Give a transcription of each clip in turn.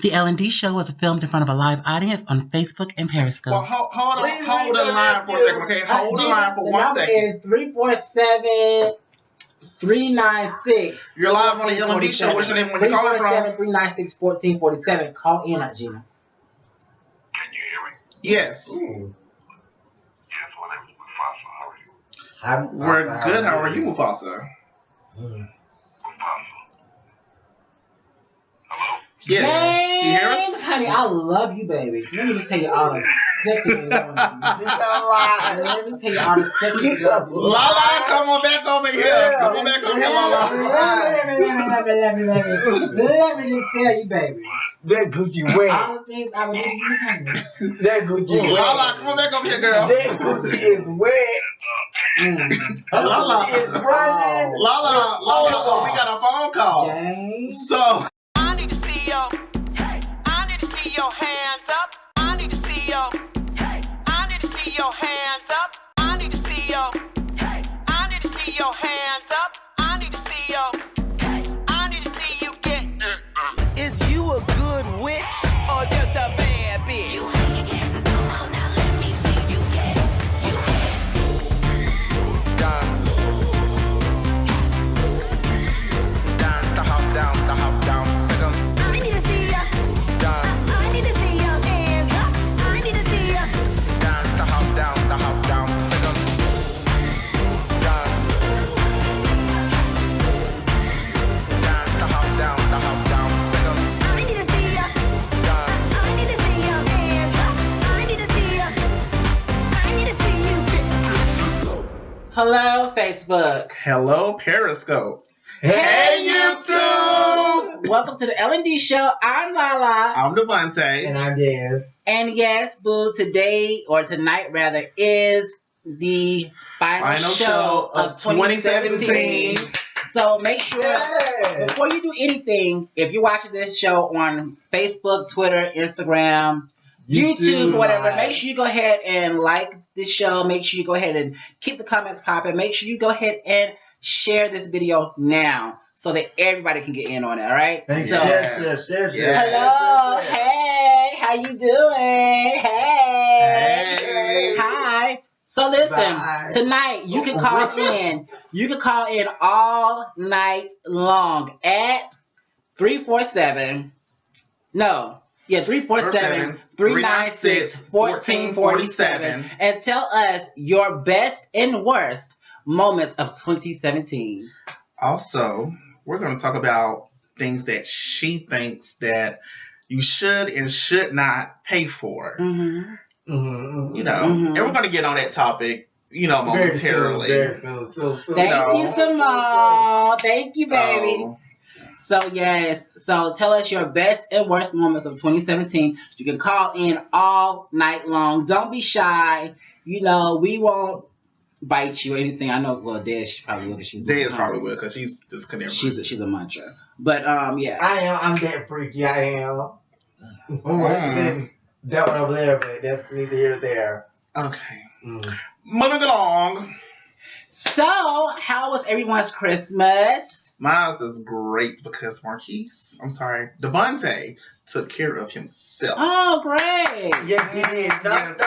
The L&D show was filmed in front of a live audience on Facebook and Periscope. Well, hold the line for a second, okay? Hold the line for 1 second. The number is 347-396. You're live on the L&D show. What's your name? When you calling from? 347-396-1447. Call in, Gina. Can you hear me? Yes. Ooh. Yes, my name is Mufasa. How are you? We're good. How are you, Mufasa? Mufasa. Yes. James, You hear us? honey, I love you, baby. Let me just tell you all the sexy things I want to do. Let me tell you all the sexy things I want to do. Lala, come on back over here. Come on back over here, Lala. Let me just tell you, baby. That Gucci wet. All the things I would do to you, honey. That Gucci wet. Lala, come on back over here, girl. That Gucci is wet. Lala is running. Lala, we got a phone call. James. So, I need to see your, I need to see your hands up. I need to see your, I need to see your hands up. I need to see your, I need to see your hands up. I need to see your, I need to see you get. Is you a good witch or just a bad bitch? You hate your cases no more, now let me see you get. You Dance. Dance the house down, the house down. Second. I need to see ya. Dance. I need to see your hands up. I need to see ya. Dance the house down, the house down. Second. Dance. Dance the house down, the house down. Second. I need to see ya. Dance. I need to see your hands up. I need to see ya. I need to see you get. Hello, Facebook. hello, Periscope. Hey, YouTube. Welcome to the L&D show. I'm Lala. I'm Devonte. And I'm Dev. And yes, boo, today, or tonight rather, is the final show of 2017. So make sure, Yeah. before you do anything, if you're watching this show on Facebook, Twitter, Instagram, YouTube, whatever, Live. make sure you go ahead and like this show. Make sure you go ahead and keep the comments popping. Make sure you go ahead and share this video now so that everybody can get in on it, all right? Thank you. So, Yes. hello, hey, how you doing? Hey. Hi. So listen, Bye. tonight you can call in. You can call in all night long at 347-396-1447 and tell us your best and worst moments of 2017. Also, we're going to talk about things that she thinks that you should and should not pay for. Mm-hmm. You know, and we're going to get on that topic, you know, momentarily. Very soon. Thank you, Simone. Thank you, baby. So, yes. So, tell us your best and worst moments of 2017. You can call in all night long. Don't be shy. You know, we won't bite you or anything. I know, well, Des probably will because she's Des probably will because she's just carnivorous. She's a muncher. But, yeah. I'm that freaky. I am. That one over there, but that's neither here nor there. Okay. Moving along. So, how was everyone's Christmas? Mine is great because Devonte took care of himself. Oh, great. Yes, he did. Devonte,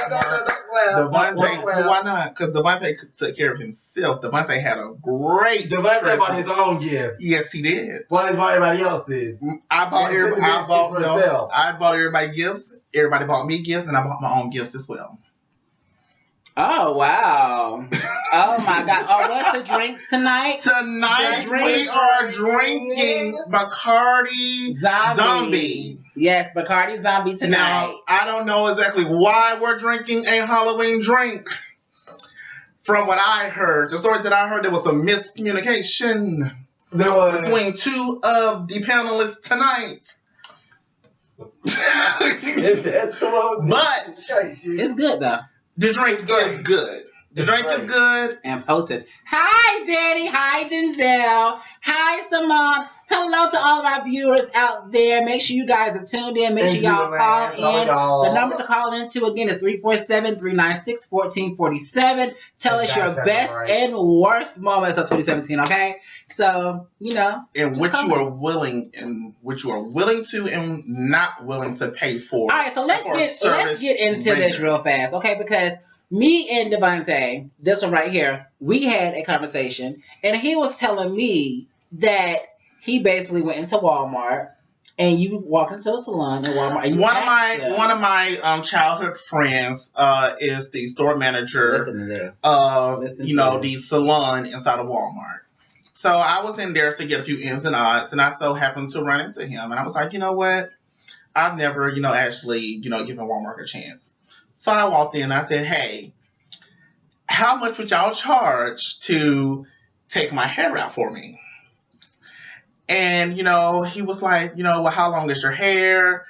why not? Because Devonte took care of himself. Devonte had a great Devonte bought his Christmas. own gifts. Yes, he did. Well, he bought everybody else's. I bought Yeah, everybody. he bought for himself. I bought everybody gifts. Everybody bought me gifts, and I bought my own gifts as well. Oh, wow. Oh, my God. Oh, what's the drinks tonight? Tonight we are drinking Bacardi Zombie. Yes, Bacardi Zombie tonight. Now, I don't know exactly why we're drinking a Halloween drink. From what I heard, the story that I heard, there was some miscommunication between two of the panelists tonight. But It's good, though. the drink is good. The drink is good. And potent. Hi, Danny. Hi, Denzel. Hi, Simone. Hello to all of our viewers out there. Make sure you guys are tuned in. Make sure y'all call in. The number to call into again is 347-396-1447. Tell us your best and worst moments of 2017. Okay, so and what you are willing to and not willing to pay for. All right, so let's get into this real fast, okay? Because me and Devonte, this one right here, we had a conversation, and he was telling me that he basically went into Walmart, and you walk into a salon in Walmart. And one of my childhood friends is the store manager of the salon inside of Walmart. So I was in there to get a few ins and outs, and I so happened to run into him, and I was like, you know what? I've never actually given Walmart a chance. So I walked in and I said, hey, how much would y'all charge to take my hair out for me? And, he was like, well, how long is your hair?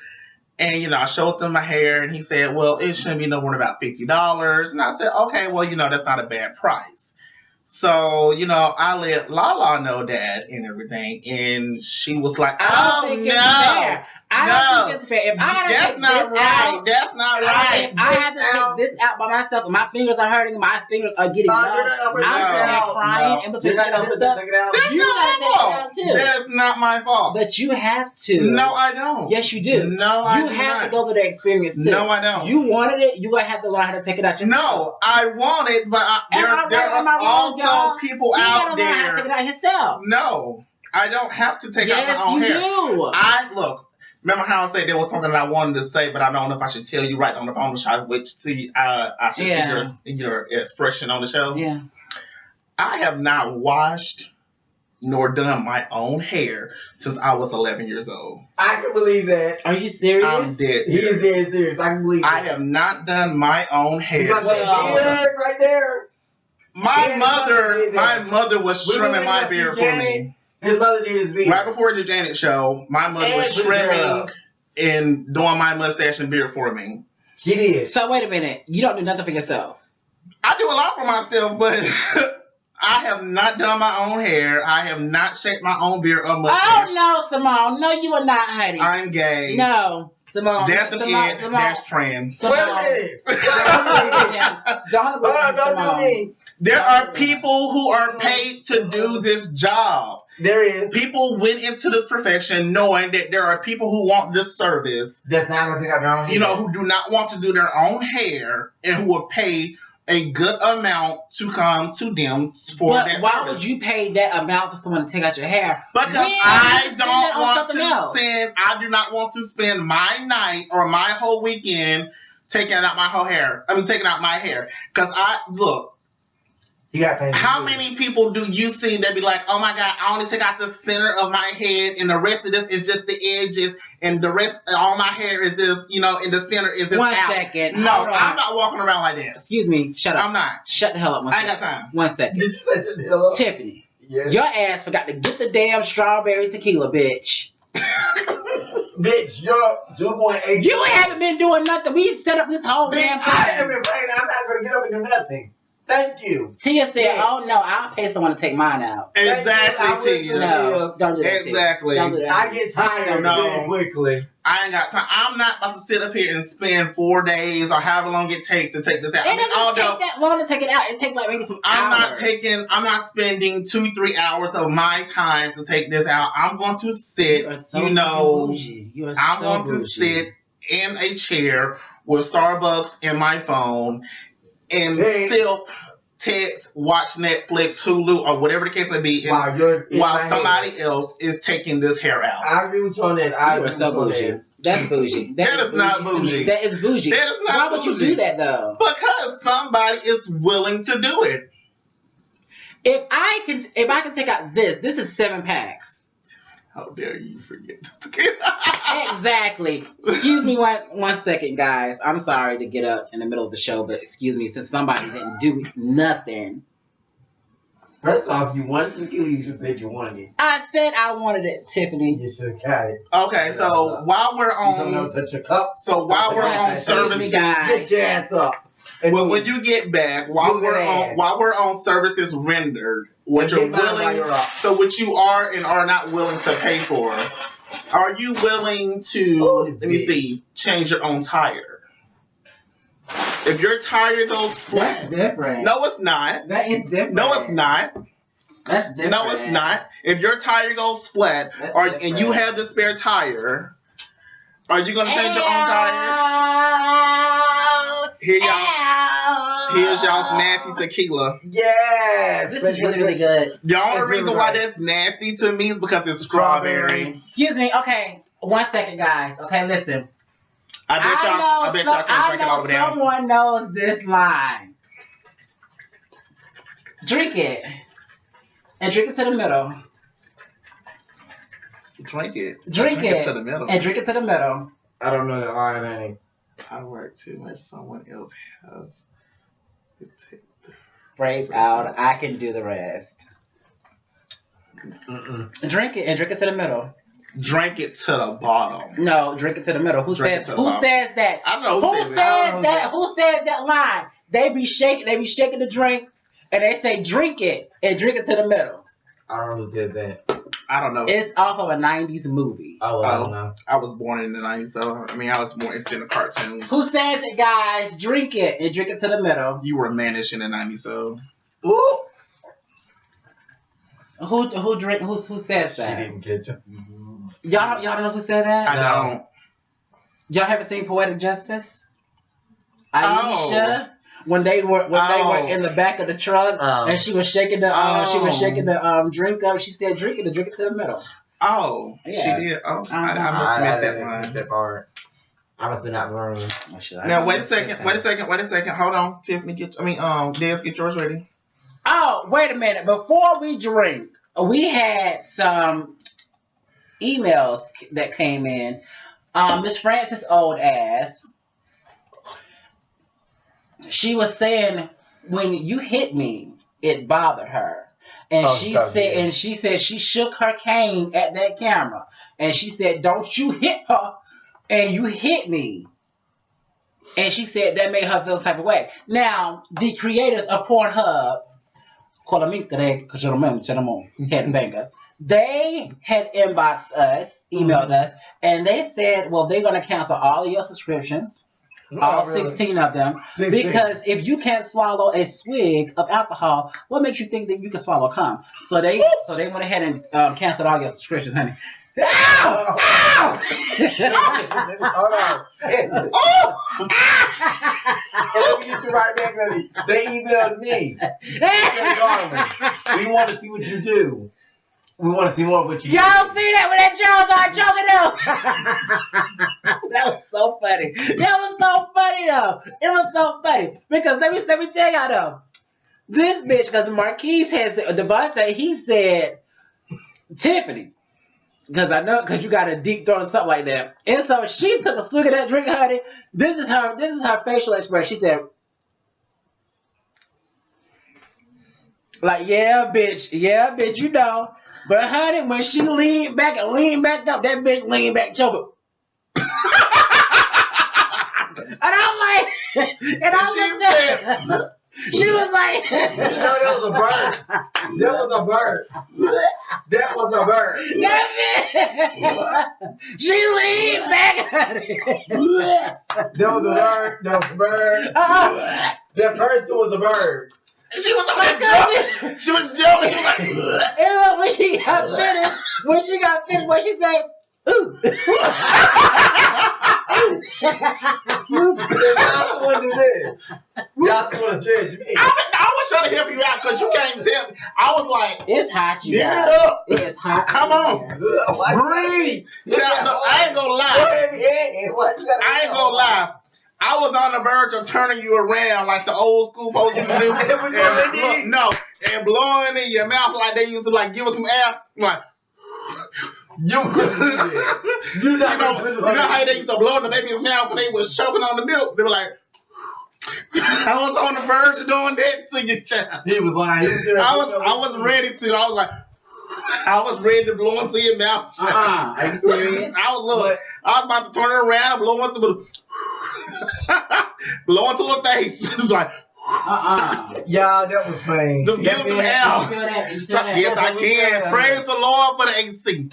And, I showed them my hair and he said, well, it shouldn't be no more than about $50. And I said, okay, well, that's not a bad price. So, I let Lala know that and everything. And she was like, I don't think it's fair. I don't think it's fair. If I That's not right. That's not right. If I have to take this out by myself and my fingers are hurting, my fingers are getting numb, I'm crying in between taking this stuff. You gotta take it out too. That's not my fault. But you have to. No, I don't. Yes, you do. No, I do. You have to go through the experience too. No, I don't. You wanted it. You gonna have to learn how to take it out yourself. No, I want it, but there are also people out there. You gotta learn how to take it out yourself. No, I don't have to take out my own hair. Yes, you do. Remember how I said there was something that I wanted to say, but I don't know if I should tell you right on the phone, which I should see your expression on the show. Yeah. I have not washed nor done my own hair since I was 11 years old. I can believe that. Are you serious? I'm dead serious. He is dead serious. I can believe that. I have not done my own hair. You got that beard right there. My mother was trimming my beard for me. His mother did his beard. Right before the Janet show, my mother was trimming and doing my mustache and beard for me. She did. So wait a minute. You don't do nothing for yourself. I do a lot for myself, but I have not done my own hair. I have not shaped my own beard or mustache. Oh no, Simone. No, you are not, honey. I'm gay. No, Simone. That's an it. That's trans. Wait a minute. Don't do me. There are people who are paid to do this job. There is. People went into this profession knowing that there are people who want this service. That's not going to take out their own hair. Who do not want to do their own hair and who will pay a good amount to come to them for that service. Why would you pay that amount for someone to take out your hair? Because I do not want to spend my night or my whole weekend taking out my whole hair. Taking out my hair. Because how many people do you see that be like, oh my God, I only take out the center of my head and the rest of this is just the edges and the rest, all my hair is just, in the center is just 1 out. second. No, I'm not walking around like that. Excuse me. Shut up. I'm not. Shut the hell up. I ain't got time. 1 second. Did you say shut the hell up? Tiffany. Yes. Your ass forgot to get the damn strawberry tequila, bitch. Bitch, you're 2.8. You haven't been doing nothing. We set up this whole damn thing. I haven't been praying. I'm not going to get up and do nothing. Thank you. Tia said, oh no, I'll pay someone to take mine out. Exactly, Tia. No, don't do that. Exactly. Don't do that. I get tired very quickly. I ain't got time. I'm not about to sit up here and spend 4 days or however long it takes to take this out. It doesn't take that long to take it out. It takes like maybe some hours. I'm not spending 2-3 hours of my time to take this out. I'm going to sit, I'm going to sit in a chair with Starbucks and my phone and sip, text, watch Netflix, Hulu, or whatever the case may be, while somebody else is taking this hair out. I agree with you on that. You are so bougie. That's bougie. That is not bougie. That is bougie. That is not Why would you do that though? Because somebody is willing to do it. If I can take out this is 7 packs. How dare you forget this? Exactly. Excuse me 1 second, guys. I'm sorry to get up in the middle of the show, but excuse me, since somebody didn't do nothing. First off, you wanted tequila, you just said you wanted it. I said I wanted it, Tiffany. You should have got it. Okay, so while we're on touch your cup. So while we're on service, guys. Get your ass up. Well, when you get back, while we're on services rendered, what you are and are not willing to pay for, are you willing to change your own tire? If your tire goes flat, that's different. No, it's not. That is different. No, it's not. That's different. No, it's not. If your tire goes flat, and you have the spare tire, are you gonna change your own tire? Here y'all. Here's y'all's nasty tequila. Yes. This is really, really good. The only reason why that's nasty to me is because it's strawberry. Excuse me. Okay, 1 second, guys. Okay, listen. I bet y'all can't drink it all down. Someone knows this line. Drink it. And drink it to the middle. Drink it. Drink it to the middle. And drink it to the middle. I don't know that line, Annie. I work too much. Someone else has to take the phrase out. I can do the rest. Drink it and drink it to the middle. Drink it to the bottom. No, drink it to the middle. Who says that? I know who says that. Who says that line? They be shaking the drink and they say drink it and drink it to the middle. I don't know who says that. I don't know. It's off of a 90s movie. Oh, I don't know. I was born in the 90s, so I was more interested in the cartoons. Who says it, guys? Drink it and drink it to the middle. You were mannish in the 90s, so. Ooh. Who says that? She didn't get you. Y'all don't know who said that? I don't. Y'all haven't seen Poetic Justice? Aisha? When they were in the back of the truck and she was shaking the drink up, she said drink it and drink it to the middle. Oh, yeah. She did. Oh, I must have missed that line. That part. I must have not learned. Now wait a second. Hold on, Tiffany. Des, get yours ready. Oh, wait a minute. Before we drink, we had some emails that came in. Miss Francis old ass. She was saying when you hit me, it bothered her. And she said she shook her cane at that camera. And she said, don't you hit her and you hit me. And she said that made her feel some type of way. Now, the creators of Pornhub, they had inboxed us, emailed us, and they said, well, they're going to cancel all of your subscriptions. All 16 of them. Because if you can't swallow a swig of alcohol, what makes you think that you can swallow cum? So they went ahead and canceled all your subscriptions, honey. Ow! Ow! Hold on. Let me get you right back, honey. They emailed me. We want to see what you do. We want to see more of what you do. Y'all see that when that jaws are choking up? That was so funny. It was so funny because let me tell y'all though. This bitch, because Marquise has Devonte, he said Tiffany. Because I know, because you got a deep throat or something like that. And so she took a swig of that drink, honey. This is her facial expression. She said, like, yeah, bitch, you know. But honey, when she leaned back up, that bitch leaned back choking. And I'm like, she was like, no, that was a bird. That was a bird. She leaned back at it. That was a bird. That person was a bird. She was like, she was jumping. She was like, and when she got finished, what she said? Ooh. Y'all want to do this. Y'all want to judge me. I was trying to help you out because you can't tell me. I was like, it's hot, you get guys. it up. It's hot. Come on. Breathe. I ain't gonna lie. I ain't gonna lie. I was on the verge of turning you around like the old school folks used to do. and blowing in your mouth like they used to like give us some air. Like, you know how they used to blow in the baby's mouth when they was choking on the milk? They were like, I was on the verge of doing that to your child. He was like, I was ready to. I was ready to blow into your mouth. Are you serious? I was about to turn it around and blow into the. blow into her face. It's like, Y'all, that was funny. just give us some air. You feel that? You feel that? Yes, I can. Praise the Lord for the AC.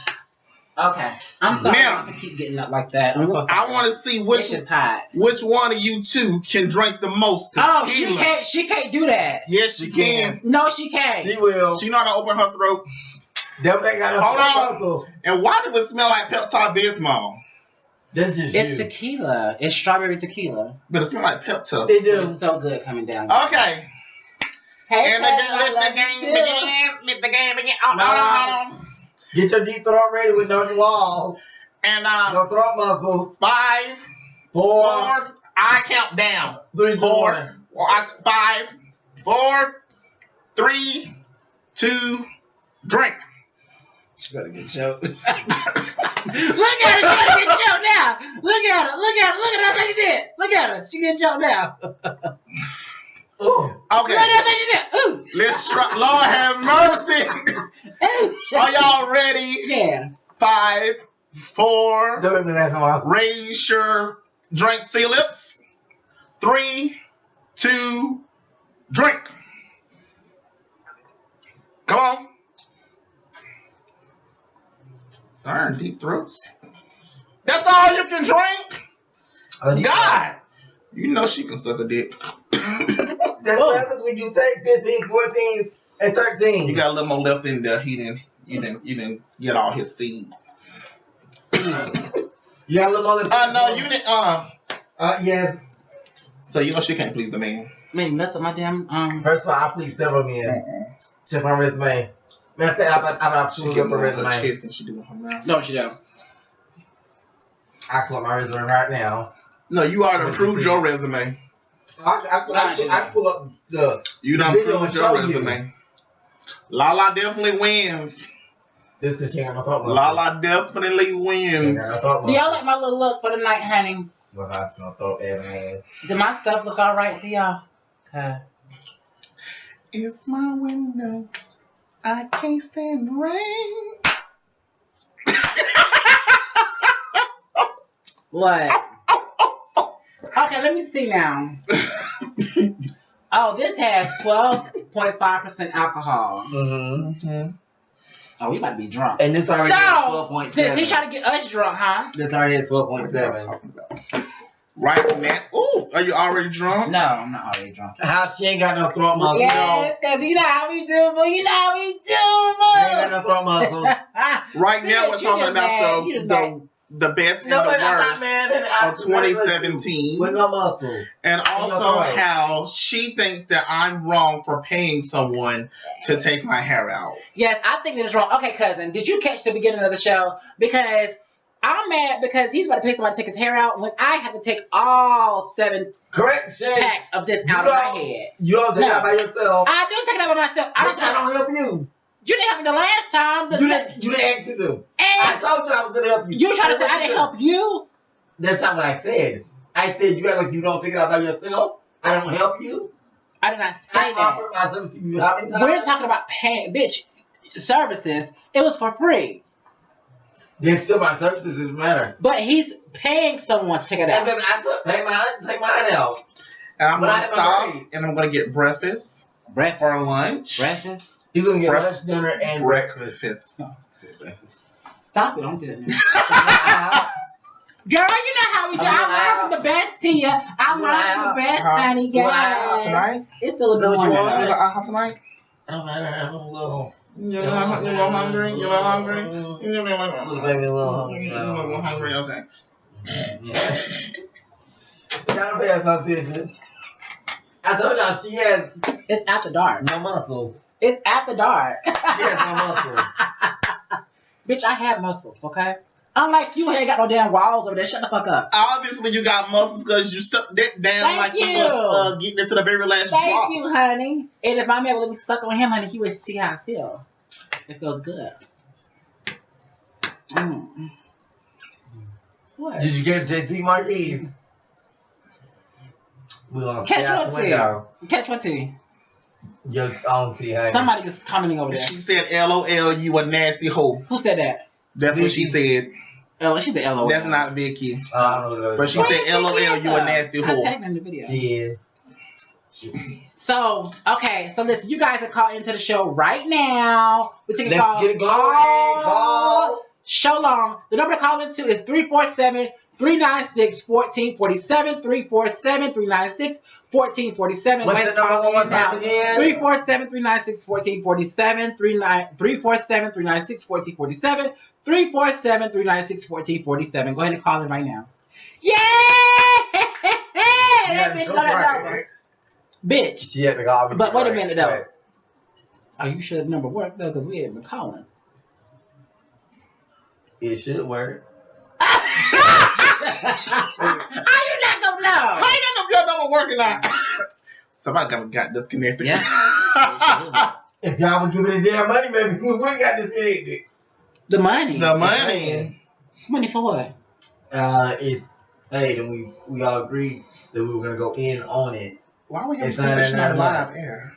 Okay. I'm sorry Now, to keep getting up like that. I'm so sorry. I want to see It's just hot. which one of you two can drink the most Oh, tequila. she can't do that. Yes, she can. No, she can't. She will. She know how to open her throat. That ain't got Hold no on. And why do it smell like Pepto-Bismol? That's just It's you. tequila. It's strawberry tequila. But it smells like Pepto. They do. It's so good coming down. Okay. Hey, And cousin, I let love the game you too. begin. Let the game begin. Get your deep throat ready with no walls. And No throat muscles. 5, 4, 4. I count down. 3, 2, 4. 1. 5, 4, 3, 2. Drink. She better get choked. Look at her. She gonna get choked now. Look at her. Look at her. Look at her. That's what she did. Look at her. She getting choked now. Ooh. Okay. Look at her. That's what she did. Ooh. Let's try. Lord have mercy. Ooh. Are y'all ready? Yeah. 5, 4. Don't make me laugh no more. Raise your drink. See your lips. 3, 2. Drink. Come on. Darn deep throats. That's all you can drink? God. You know she can suck a dick. That's what happens when you take 15, 14, and 13. You got a little more left in there. You didn't get all his seed. You got a little more than No, you didn't. yeah. So you know she can't please a man. Man, mess up my damn First of all, I please several men. Check my resume. Matter of fact, I'm She pulling get up a more on her resume. chest than she do on her mouth. No, she don't. I pull up my resume right now. No, you already improved your resume. I pull up the You done video improved and your show you. resume. Lala definitely wins. This is she ain't got no thought muscle. Lala definitely She ain't wins. got no thought Do y'all muscle. like my little look for the night, honey? Well, I no thought ass. Did my stuff look all right to y'all? Okay. It's my window. I can't stand the rain. What? Okay, let me see now. Oh, this has 12.5% alcohol. Mm-hmm. Oh, we about to be drunk. And this already at So, 12.7. since he trying to get us drunk, huh? This already at What y'all 12.7. talking about? Right now. Ooh, are you already drunk? No, I'm not already drunk. How she ain't got no throat muscle? Yes, because you know how we do, boo. You know how we do, She ain't got boo. no throat muscle. Right now we're You talking just mad. You just mad. about the best and No, the but I'm not worst mad at of 2017. With no muscle. And also throat. how she thinks that I'm wrong for paying someone to take my hair out. Yes, I think it's wrong. Okay, cousin, did you catch the beginning of the show? Because I'm mad because he's about to pay somebody to take his hair out when I have to take all 7 Correct, Shay. packs of this out of my head. You don't take No. that by yourself. I do take it out by myself. I I don't take it out. don't help you. You didn't help me the last time. You didn't ask me to. I And told you I was going to help you. you trying to say That's I what didn't you help you? That's not what I said. I said you act like you don't take it out by yourself. I don't help you. I did not say I that. offer my service to you how many times? We're talking about paying, bitch, services. It was for free. Then still my services doesn't matter. But he's paying someone to take it Hey, out. baby, take mine out. And I'm But going I to have stop a break. and I'm going to get breakfast for lunch. Breakfast? He's gonna get Bref- lunch, dinner, and Breakfast. Stop it, don't do it. Girl, you know how we do. I learned from the best, Tia. I learned from the best, honey. You want Guys. tonight? It's still a Know good what one. you want? You want IHOP tonight? I don't matter. I'm a little. You a little hungry? You a little hungry? You a Little baby, a little hungry. little hungry? Okay. Yeah. Gotta pay us no attention. I told y'all she has It's after dark. no muscles. It's after dark. She has no muscles. Bitch, I have muscles, okay? Unlike you, ain't got no damn walls over there. Shut the fuck up. Obviously, you got muscles because you sucked that down Thank like you. you was getting into the very last Thank drop. you, honey. And if my man would let me suck on him, honey, he would see how I feel. It feels good. Mm. What? Did you catch JT Marquise? We gonna stay Catch out what the tea? window. Catch what tea? Your own tea, honey. Somebody is commenting over there. She said, LOL, you a nasty hoe. Who said that? That's what she said. Oh, she said LOL. That's not Vicky. I don't know. But she said LOL, you a nasty I whore. tagged her in the video. She is. So, okay, so listen, you guys are calling into the show right now. We're taking Let's calls get it going. all Call. show long. The number to call into is 347-396-1447. 347-396-1447. What's the number one more time again? 347-396-1447. 347-396-1447. 347-396-1447. Go ahead and call in right now. Yeah! That bitch got a number. Bitch. She had to call me. But wait a minute, though. Right. Are you sure the number worked, though? Because we haven't been calling. It should work. How you not gonna know? How you don't know if your number working out? Somebody got disconnected. Yeah. If y'all would give me the damn money, maybe we would got disconnected. The money. The money. Money for what? It's hey, then we all agreed that we were gonna go in on it. Why we have It's this conversation on 999. live air?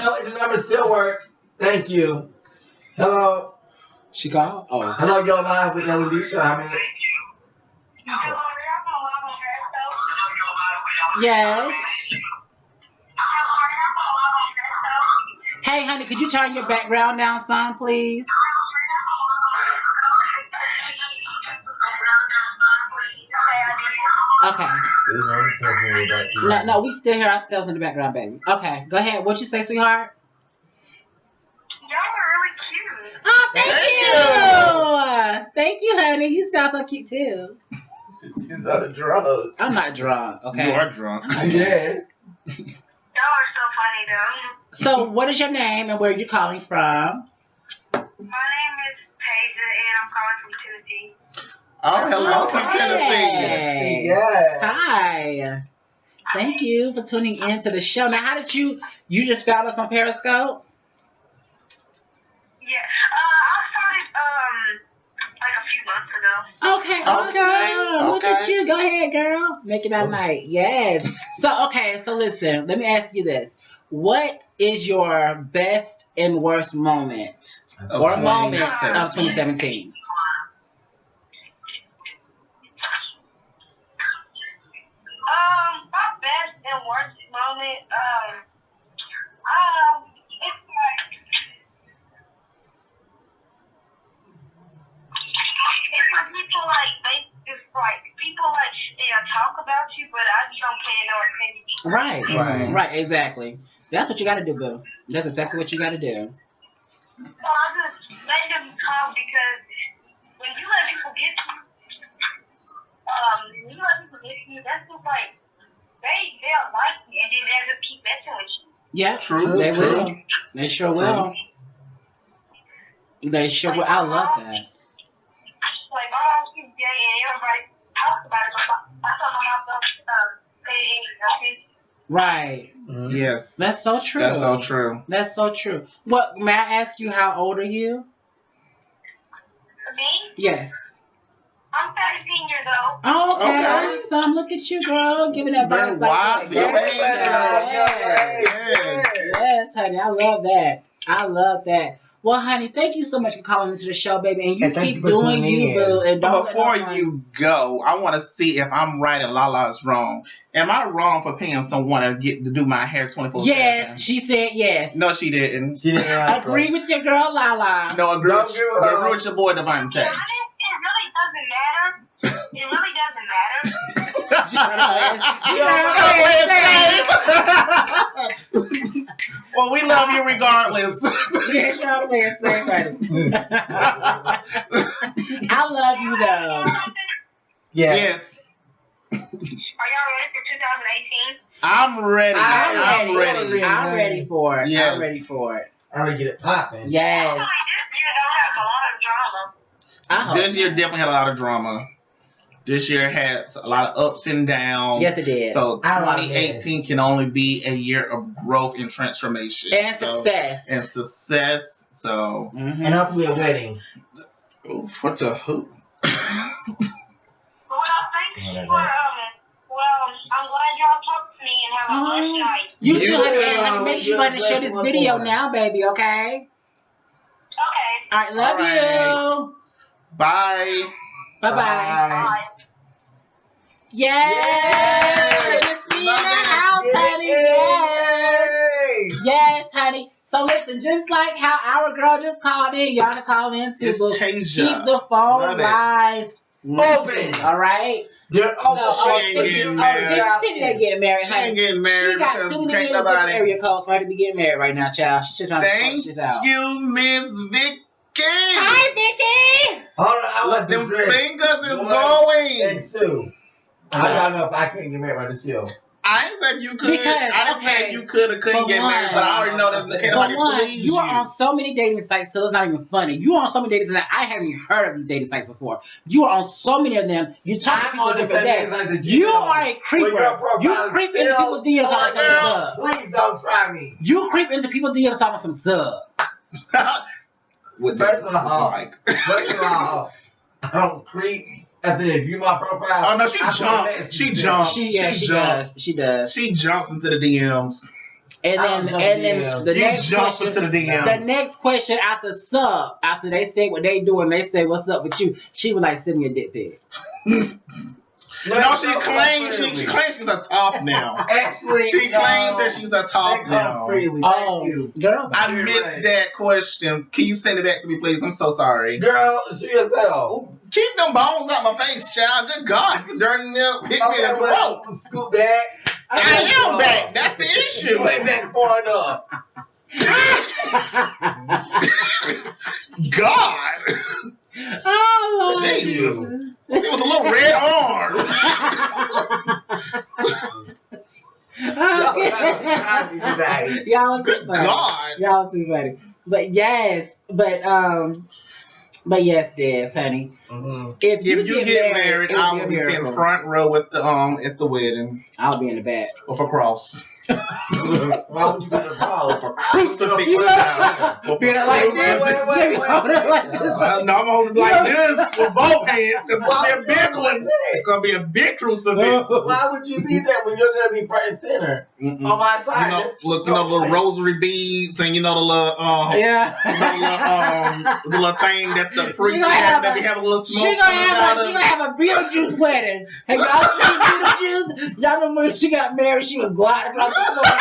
No, the number still works. Thank you. Hello. She called? Oh. Hello, you're live with Alicia. I mean, Yes. Hey, honey, could you turn your background down some, please? Okay. No, we still hear ourselves in the background, baby. Okay, go ahead. What you say, sweetheart? Y'all are really cute. Oh, Thank you. Thank you, honey. You sound so cute, too. she's on the drugs. I'm not drunk, okay? You are drunk. I'm not drunk. Yes. Y'all are so funny, though. So, what is your name and where are you calling from? My name is Tasia, and I'm calling from Tennessee. Oh, hello from Tennessee. Hey. Yeah. Hi. Thank you for tuning in to the show. Now, how did you just found us on Periscope? Yeah. I started, like a few months ago. Okay, awesome. Look at you. Go ahead, girl. Make it that night. Yes. So listen, let me ask you this. What is your best and worst moment or moments of 2017? My best and worst moment, it's when people they'll talk about you, but I just don't pay no attention. Right, exactly. That's what you got to do, boo. That's exactly what you got to do. So I just let them talk because when you let people get you, that's just like they'll like you and then they'll just keep messing with you. Yeah, True, They true. will. They sure will. They sure will. I love that. Like my mom, she's gay and everybody talks about it, but I told my mom don't say anything. Right. Yes. That's so true. That's so true. That's so true. What, may I ask you, how old are you? Me? Yes. I'm 13 years old. Oh, okay. Okay. Awesome. Look at you, girl. Giving that Very advice like wise that. for your age, Yes. Yes, honey. I love that. I love that. Well, honey, thank you so much for calling into the show, baby. And you And thank keep you for doing tuning you, in. boo. And don't But let before no one- you go, I want to see if I'm right and Lala is wrong. Am I wrong for paying someone to do my hair 24/7? Yes, she said yes. No, she didn't. She didn't answer. Agree with your girl, Lala. No, agree Don't with give her- agree with your boy Devonte. It really doesn't matter. It really doesn't matter. Well, we love you regardless. Yeah, girl, please, say it. I love you, though. Yeah. Yes. Are y'all ready for 2018? I'm ready. I'm ready. ready. I'm ready for it. Yes. I'm ready for it. I'm gonna get it popping. Yes. This year don't have a lot of drama. I hope. This year definitely had a lot of drama. This year had a lot of ups and downs. Yes, it did. So I love 2018 can only be a year of growth and transformation. And So- success. And success. So, Mhm. And hopefully a wedding. oof, what the hoop? Well, thank you for, I'm glad y'all talked to me and have a blessed night. You You too, honey. too. And honey, make sure you go ahead and share this video now, baby, okay? Okay. All right, love All right. you. Bye. Bye-bye. Bye. Yay! Yes! Miss me in the house, honey. Yes. Yes, honey. So listen, just like how our girl just called in, y'all can call in too. It's But Tasia. keep the phone Love it. lines Open. all right? They're So, open. she ain't getting married. Tiffany ain't getting married, She honey. ain't getting married She got because too many can't little nobody. area codes for her to be getting married right now, child. She's trying to sort Thank shit out. you, Miss Vicky. Hi, Vicky. Hold on, I Look, want them to dress. fingers is One going. and two. I don't know if I can get married by this show. I ain't said you could. Because, I just okay, said you could or couldn't for get married, but I already know that can't For nobody one, please you are on so many dating sites, so it's not even funny. You are on so many dating sites. I haven't even heard of these dating sites before. You are on so many of them. You talk to I'm people on the different same days. dating sites that You you are a on. When creeper. your profile You is creep into still people's DMs talking on some girl, sub. please don't try me. You creep into people's DMs talking some sub. First of all, I don't creep. After they view my profile. Oh no, she jumped. She jumped. She jumped. does. She does. She jumps into the DMs. And then the You next jump question, into the DMs. the next question after sub, after they say what they do and they say what's up with you, she was like, send me a dick pic. No, she claims she's a top now. Actually, She claims that she's a top now. Freely. Oh, Thank you. girl, I missed that question. Can you send it back to me, please? I'm so sorry. Girl, shoot yourself. Keep them bones out my face, child. Good God, you dirty little hit me in the throat. Scoot back. I am back. That's the issue. Way back far enough. God. oh Lord Jesus. Jesus. It was a little red arm. Y'all are too Good funny. God. Y'all are too funny. But yes, Des, honey. Mm-hmm. If If you get married, it would I be a will be sitting miracle. front row at the wedding I'll be in the back. with a cross. Why would you get a ball? With a crucifix You know- down. With a Being like this, crucifix. Jimmy, hold it like this. No, I'm holding it like this with both hands. It's gonna be a big one. It's gonna be a big crucifix. Why would you be there when you're gonna be front and center Mm-mm. on my side? You know, look, the little rosary beads and the little Yeah. the little thing that the priest gonna has have that a- be having a little She smoke gonna coming out have of. a Beetlejuice wedding. Have y'all seen Beetlejuice? Y'all remember when she got married, she was gliding across the floor.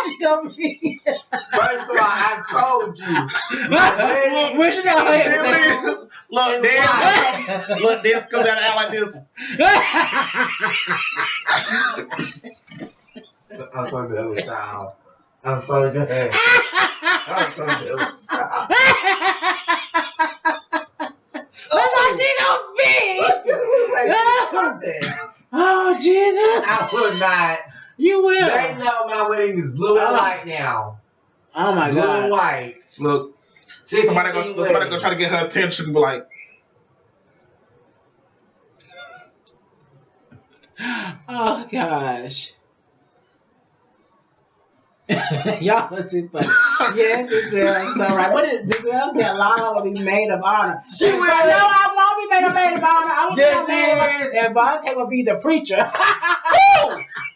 She gonna be. First of all, I told you. Where she got her? Look, this comes out and act like this. I'm so good with child. I'm so good. I'm so good with child. That's how she gonna be. Oh Jesus! I would not. You will. They know my wedding is blue and white now. Oh my Blue and God! white. Look, somebody go try to get her attention and be like, Oh gosh! Y'all are too funny. Yes, Giselle. So right. What is Giselle said? Lana will be maid of honor. She will. No, I won't be maid of honor. I will Yes, be maid of she honor. And Devonte will be the preacher.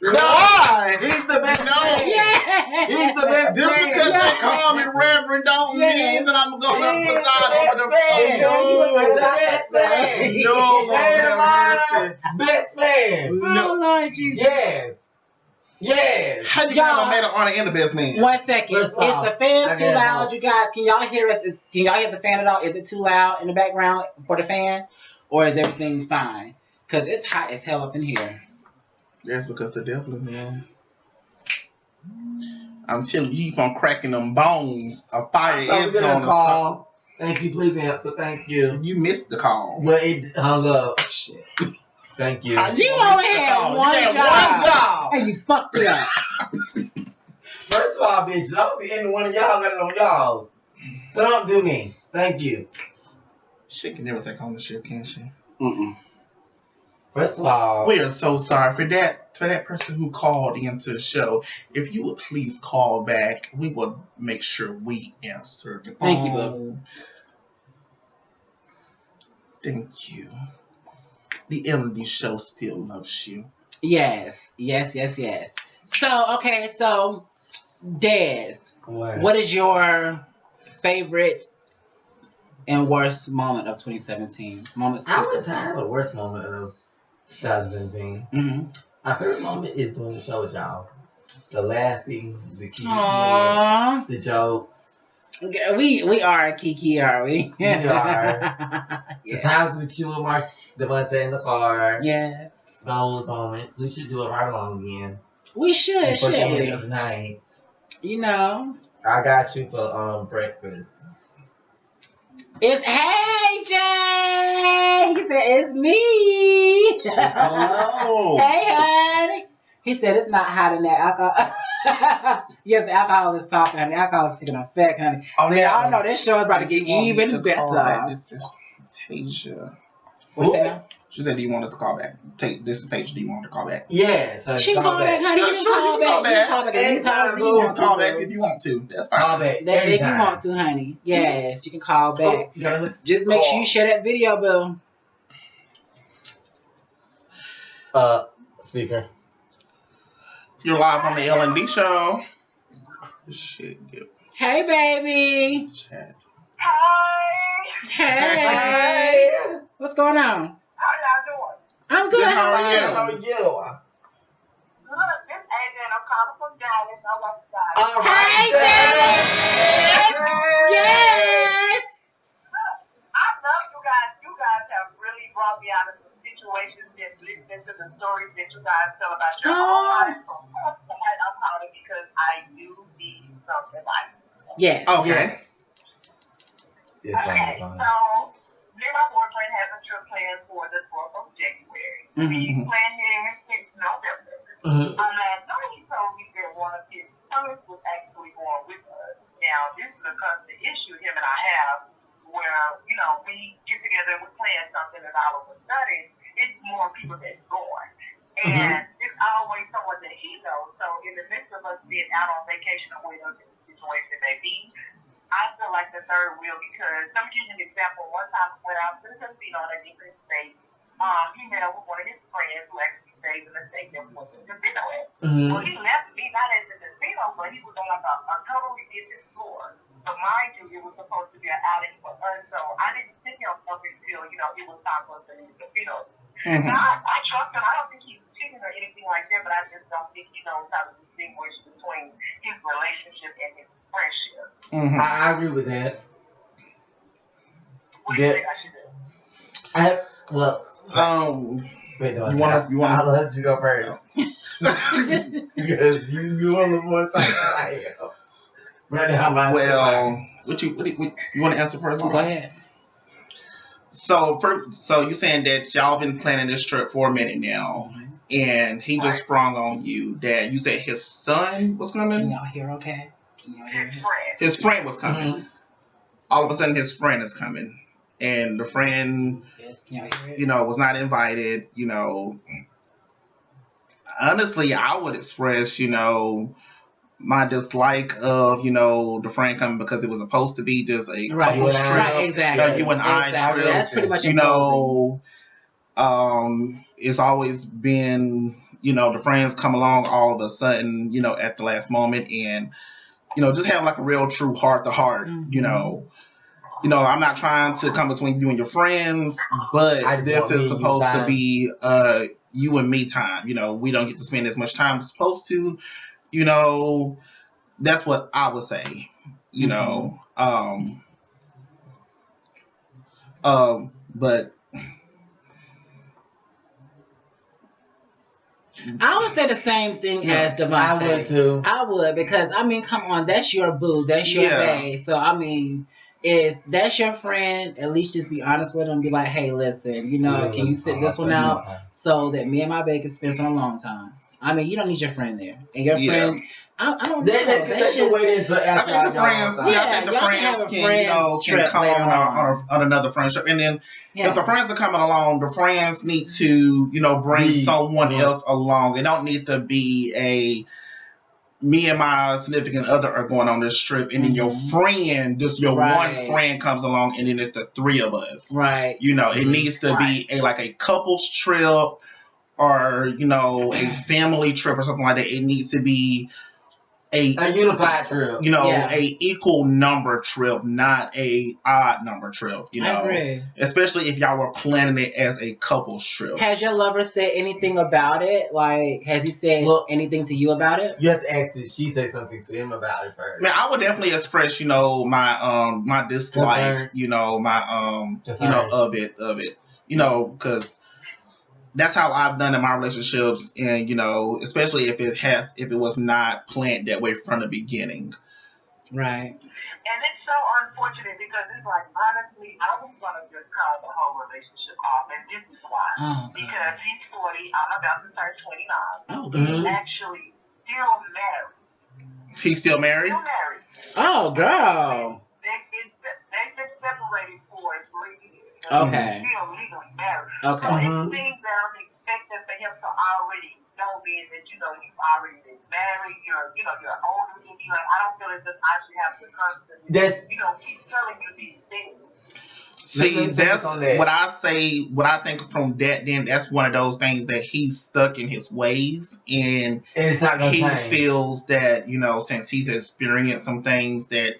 why? He's the best No. man. Yeah. He's the best Just man. because they call me Reverend don't mean that I'm going to preside over the man. no, Best man. no, Maid of honor. Lord, Best man. Oh Lord Jesus. Yes. Yes. how you got no maid of honor in the best man? 1 second. First of all, Is the fan I too got loud, it. you guys? Can y'all hear us? Can y'all hear the fan at all? Is it too loud in the background for the fan? Or is everything fine? Because it's hot as hell up in here. That's because the devil in there. I'm telling you, you keep on cracking them bones. A fire So is we're going gonna call. Thank you. Please answer. Thank you. You missed the call. But it hung up. Shit. Thank you. You only had one job. And you fucked it up. First of all, bitch, I don't think any one of y'all got it on y'all. So don't do me. Thank you. She can never think on the ship, can she? Mm-mm. First of all, We are so sorry for that person who called into the show. If you would please call back, we will make sure we answer the phone. Thank you, boo. Thank you. The L&D show still loves you. Yes. So, okay, Des, what? what is your favorite and worst moment of 2017. Moments. I would have the worst moment of 2017. Mm-hmm. My favorite moment is doing the show with y'all. The laughing, the kiki, Aww. the jokes. We are Kiki, are we? We are. The times with you and Mark Devonte in the car. Yes. Those moments. We should do it right along again. We should, Before the shouldn't end of we? the night. You know. I got you for breakfast. It's hey Jay. He said it's me. Hello. Hey honey. He said it's not hot in that alcohol. Yes, the alcohol is talking, honey. The alcohol is taking effect, honey. Oh, So yeah. y'all know this show is about to get even better. This is Tasia. What's that now? She said, "Do you want us to call back? This is Tasia. Do you want her to call back?" Yeah. So She can call back, honey. Yeah, You can sure, call you can back. You can call back Anytime anytime you you You want can call to. back if you want to. That's fine. Call back. If you Anytime. want to, honey. Yes, you can call back. Oh, Just make sure you share that video, Bill. Speaker. You're live on the L&D show. Shit, get Hey, baby. chat. Hi. Hey. What's going on? How y'all doing? I'm good. Good, How how are are you? How are you? Good. This is AJ and I'm calling from Dallas. I'm outside. All Hey, right. Dallas. Yes. I love you guys. You guys have really brought me out of some situations and listening to the stories that you guys tell about your own life. So tonight I'm calling because I do need something like that. Yes. Okay. Yes, Okay, I'm so me and my boyfriend have a trip planned for the 12th of January. Mhm. We planned here in 6 November. Mhm. Last night he told me that one of his sons was actually going with us. Now, this is a constant issue him and I have where, you know, we get together and we plan something and all of a sudden it's more people that's going. And it's always someone that he knows. So in the midst of us being out on vacation or whatever the situation may be, I feel like the third wheel because let me give you an example. One time when I was in the casino in a different state, he met up with one of his friends who actually stays in the state that we went to the casino at. Well, he left me not at the casino, but he was on like a totally different floor. So mind you, it was supposed to be an outing for us. So I didn't pick him up until, you know, it was time for us to leave the casino. Now, I trust him. I don't think he's cheating or anything like that, but I just don't think he knows how to distinguish between his relationship and his friendship. I agree with that. What do you think I should do? Wait, no, You wanna- I'll let you go first. Because you a little more psyched than I am. Right now, my Well, you want to answer first? Go ahead. So you saying that y'all been planning this trip for a minute now, and he just sprung on you that you said his son was Can coming, y'all hear okay? Can y'all hear His me? friend. his friend was coming. All of a sudden, his friend is coming, and the friend, Yes, can y'all hear it? you know, was not invited. You know, honestly, I would express, you know, my dislike of, you know, the friend coming because it was supposed to be just a Right, couple's trip. right, exactly. You and I Exactly. trip. That's pretty much You imposing. know, it's always been, you know, the friends come along all of a sudden, you know, at the last moment, and, you know, just have like a real true heart to heart, you know. You know, I'm not trying to come between you and your friends, I but just this want me is and you supposed to time. be you and me time. You know, we don't get to spend as much time as supposed to. You know, that's what I would say. You know, but I would say the same thing as Devonte. I would too. I would, because I mean, come on, that's your boo, that's your Yeah. bae. So I mean, if that's your friend, at least just be honest with them. Be like, hey, listen, you know, can you sit this one out so that me and my bae can spend some alone time? I mean, you don't need your friend there, and your friend. I don't know. They That's can just wait until I after think the friends, y'all yeah, I Yeah, think the y'all can friends have a can, you know, friends can trip come later on another friendship, and then yeah. if the friends are coming along, the friends need to, you know, bring someone else along. It don't need to be me and my significant other are going on this trip, and then your friend, just your Right. one friend comes along, and then it's the three of us. Right. You know, it needs to be a couples trip, or, you know, a family trip or something like that. It needs to be a unified trip. a equal number trip, not a odd number trip. I agree. Especially if y'all were planning it as a couple's trip. Has your lover said anything about it? Like, has he said anything to you about it? You have to ask if she say something to him about it first. Man, I would definitely express, my dislike, my of it, because that's how I've done in my relationships, and especially if it was not planned that way from the beginning. Right. And it's so unfortunate because it's like, honestly, I was gonna just call the whole relationship off, and this is why. Oh, because he's 40, I'm about to turn 29. Oh, He's actually still married. He's still married? Still married. Oh, girl. They've been separated for 3 years. Okay. Still legally married. Okay. So it seems that I'm expecting for him to already know being that, you've already been married, you're older than me. Like, I don't feel as if I should have to constantly, keep telling you these things. See, that's what I say. What I think from that, then that's one of those things that he's stuck in his ways, and it's not gonna he change. feels that since he's experienced some things, that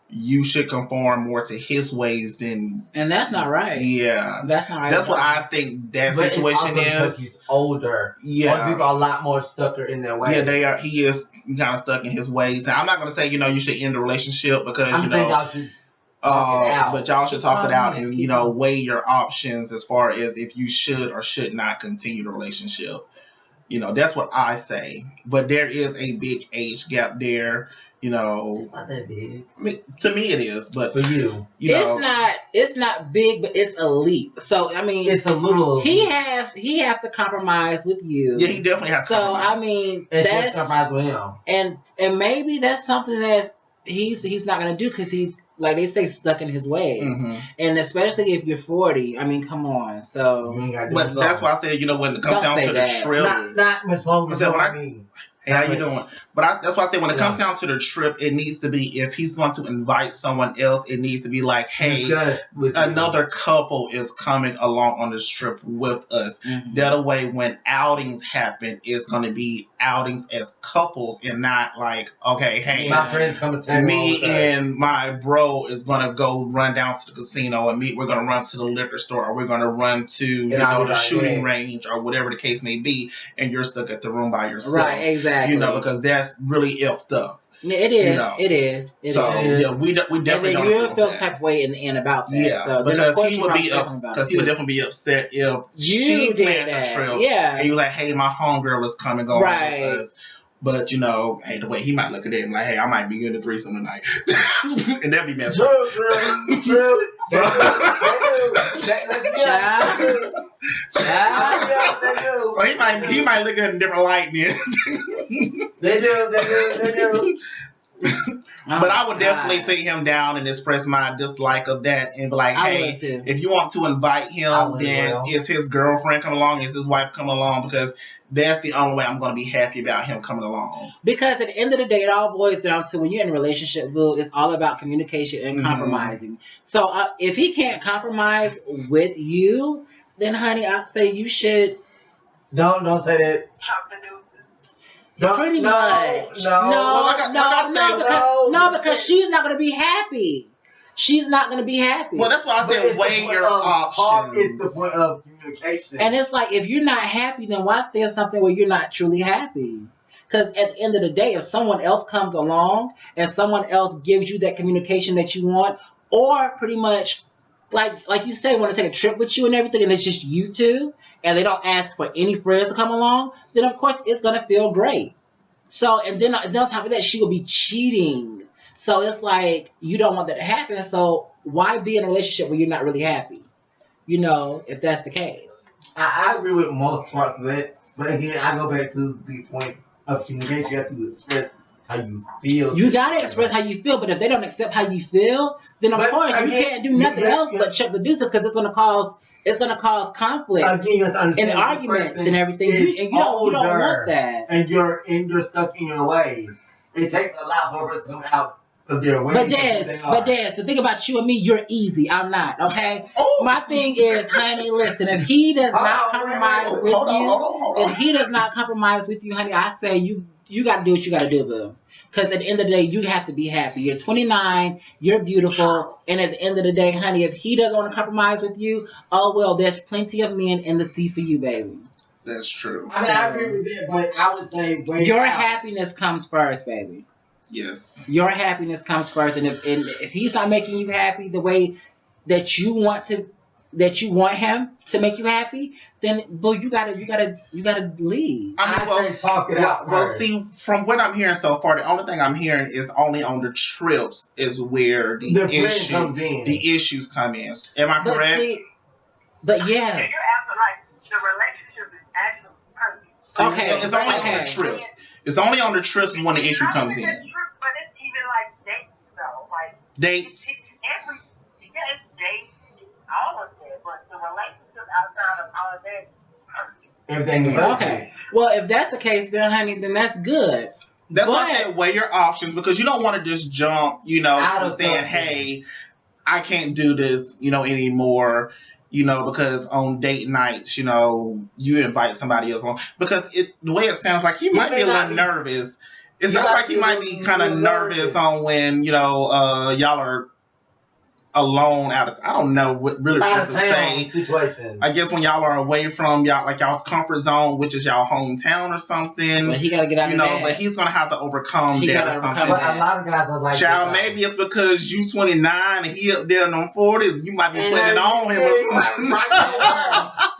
you should conform more to his ways than. And that's not right. Yeah, that's not right. That's what I think that situation is. Because he's older. Yeah, older people are a lot more stuck in their ways. Yeah, they are. He is kind of stuck in his ways. Now, I'm not going to say you should end the relationship because y'all should talk it out. But y'all should talk it out and weigh your options as far as if you should or should not continue the relationship. That's what I say. But there is a big age gap there. It's not that big. I mean, to me it is, but for you, it's not big, but it's a leap. So I mean, it's a little. He has to compromise with you. Yeah, he definitely has. So I mean, that's compromise with him, and maybe that's something that he's not gonna do because he's, like they say, stuck in his ways. Mm-hmm. And especially if you're 40, I mean, come on. So, but that's why I said, when it comes down to the trip, not much longer. Hey, how you doing? But that's why I say when it comes down to the trip, it needs to be, if he's going to invite someone else, it needs to be like, hey, another couple is coming along on this trip with us. Mm-hmm. That way, when outings happen, it's going to be outings as couples and not like, okay, hey, my friends coming to me and my bro is going to go run down to the casino, and we're going to run to the liquor store, or we're going to run to the shooting range, or whatever the case may be, and you're stuck at the room by yourself. Right, exactly. Because that's really effed up. It is. It is. Yeah, we definitely don't. You feel type of way in the end about that. Yeah, so because he would be definitely be upset if she planned the trip. Yeah, and you like, hey, my homegirl is coming on right. with us. But hey, the way he might look at it, and like, hey, I might be getting a threesome tonight, and that'd be messed up. True. So he might look at it in a different light then. They do. But I would definitely sit him down and express my dislike of that and be like, hey, if you want to invite him, then is his girlfriend coming along? Is his wife coming along? Because that's the only way I'm going to be happy about him coming along. Because at the end of the day, it all boils down to when you're in a relationship, Boo, it's all about communication and compromising. So if he can't compromise with you, then, honey, I'd say you should. Don't say that. Pretty much. No, because she's not going to be happy. She's not going to be happy. Well, that's why I said weigh your options. It's the point of communication. And it's like, if you're not happy, then why stay in something where you're not truly happy? Because at the end of the day, if someone else comes along and someone else gives you that communication that you want, or pretty much, like you said, want to take a trip with you and everything, and it's just you two, and they don't ask for any friends to come along, then of course it's going to feel great. So, and then on top of that, she will be cheating. So it's like, you don't want that to happen. So why be in a relationship where you're not really happy? If that's the case. I agree with most parts of it. But again, I go back to the point of communication. You have to express how you feel. You got to express how you feel. But if they don't accept how you feel, then of course you can't do nothing else but check the deuces, because it's going to cause conflict and arguments and everything. You don't want that. And you're stuck in your ways. It takes a lot for us to come out of their ways. But Des, the thing about you and me, you're easy. I'm not. Okay. My thing is, honey, listen. If he does not compromise with you, honey, I say you you got to do what you got to do, boo. Because at the end of the day, you have to be happy. You're 29, you're beautiful, and at the end of the day, honey, if he doesn't want to compromise with you, oh well, there's plenty of men in the sea for you, baby. That's true. I mean, I agree with that, but I would say your happiness comes first, baby. Yes. Your happiness comes first, and if he's not making you happy the way that you want him to make you happy, then boo, you gotta leave. I mean, talk it out. Well, see, from what I'm hearing so far, the only thing I'm hearing is only on the trips is where the issues come in. Am I correct? But yeah. You're asking like the relationship is actually perfect. Okay, it's only on the trips. It's only on the trips when the issue comes in. But it's even like dates though, like dates. It's dates, all of that, but the relationship outside of all of that is perfect. Everything is okay. Well, if that's the case, then honey, then that's good. That's why I said weigh your options, because you don't want to just jump, out of saying, "Hey, I can't do this, anymore." Because on date nights, you invite somebody else on. Because the way it sounds like he might be a little nervous. It sounds like he might be kind of nervous on when, y'all are alone I don't know what to say. Situation. I guess when y'all are away from y'all's comfort zone, which is y'all hometown or something. But he gotta get out of that. But he's gonna have to overcome that or something. But a lot of guys are like Child, maybe it's because you 29 and he up there in them 40s. You might be putting it on him or something.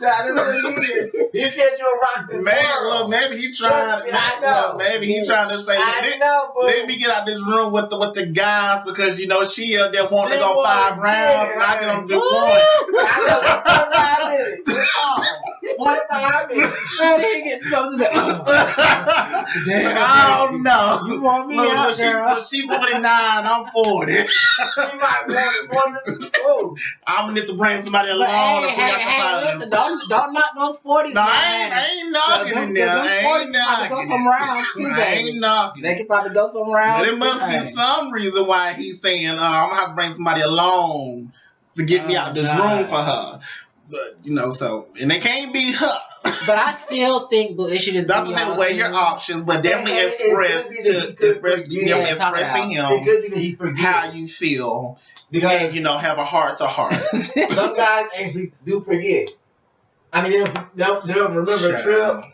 Child, that's what it is. He said you'll rock this world. Maybe he tried. Maybe he trying to say, let me get out this room with the guys, because she up there wanting to go 5 rounds and I get on do 1. I know 45 minutes. I don't know. You want me out, girl? She's 29, I'm 40. She might want to I'm gonna need to bring somebody along. Listen, don't knock those 40s. No, I ain't knocking in there. I ain't knocking. Go some rounds too, baby. I ain't knocking. They could probably go some rounds. But it must be some reason why he's saying, I'm gonna have to bring somebody along to get me out this room for her. But so, and it can't be her. But I still think it should just that's what weigh your options, but definitely expressing him how you feel, because have a heart to heart. Some guys actually do forget. I mean, they'll remember the trip.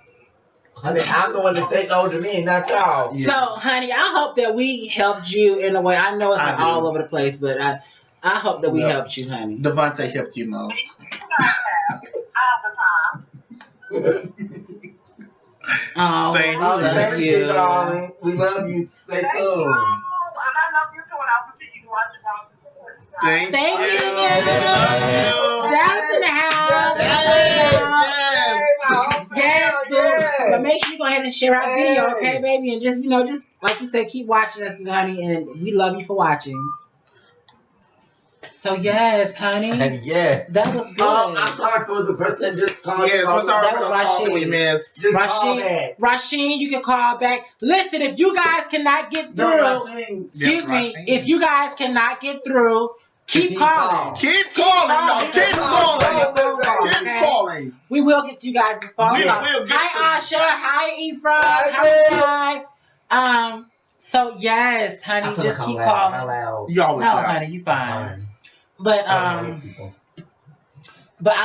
I mean, I'm the one that take older men, not y'all. Yeah. So, honey, I hope that we helped you in a way. I know it's all over the place, but I hope that we helped you, honey. Devonte helped you most. Oh, thank you, darling. We love you. Stay tuned. And I love you too, and I'll continue to watch it. Thank you. Dallas in the house. Yes. But make sure you go ahead and share our video, okay, baby? And just like you said, keep watching us, honey, and we love you for watching. So yes, honey. Yes. That was good. I'm sorry for the person that just called. Yes, we're sorry that was Rasheen. We missed. Rasheen, you can call back. Listen, if you guys cannot get through, if you guys cannot get through, keep calling. Keep calling. Keep calling. We will get to you guys' phone. Hi, Asha. Hi, Ephraim. Hi, guys. So yes, honey, just keep calling. You always loud. Honey, you fine. But I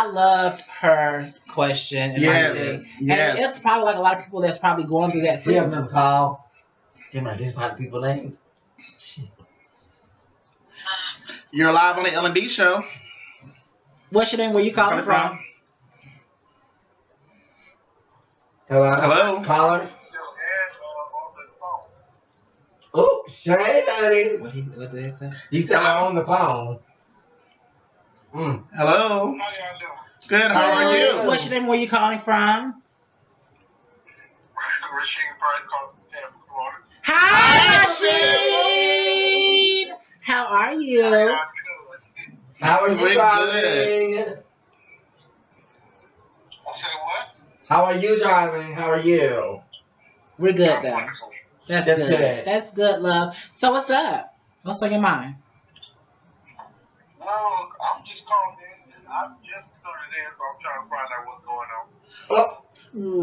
loved her question. And everything. And it's probably like a lot of people that's probably going through that too. We have another call. Damn, I just find people's names. Shit. You're live on the L&D show. What's your name? Where you calling from? Hello. Caller. Oh, Shane, honey. What did they say? He said I'm on the phone. Hello. How y'all doing? Good. How are you? What's your name? Where you calling from? Rasheen Price calling from Tampa, Florida. Hi, Rasheen. How are you? How are you driving? I said what? How are you driving? How are you? We're good though. Wonderful. That's good. That's good, love. So what's up? What's on your mind? Well, I'm just calling in. I'm just started in, so I'm trying to find out what's going on.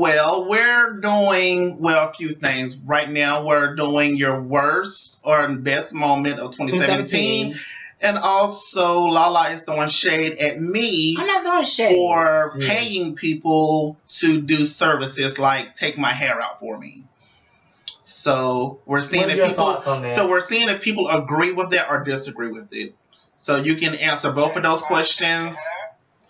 Well, we're doing doing, well, a few things. Right now, we're doing your worst or best moment of 2017. And also, Lala is throwing shade at me I'm not throwing shade. for paying people to do services like take my hair out for me. So we're seeing if people agree with that or disagree with it. So you can answer both of those questions.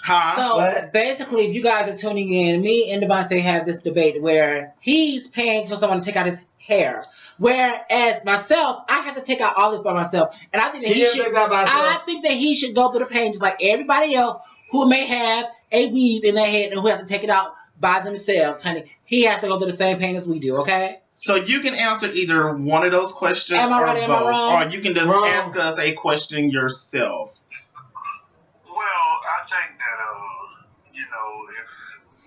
So basically, if you guys are tuning in, me and Devonte have this debate where he's paying for someone to take out his hair, whereas myself, I have to take out all this by myself, and I think that he should go through the pain just like everybody else who may have a weave in their head and who has to take it out by themselves, honey. He has to go through the same pain as we do. Okay. So you can answer either one of those questions or both, or you can just ask us a question yourself. Well, I think that if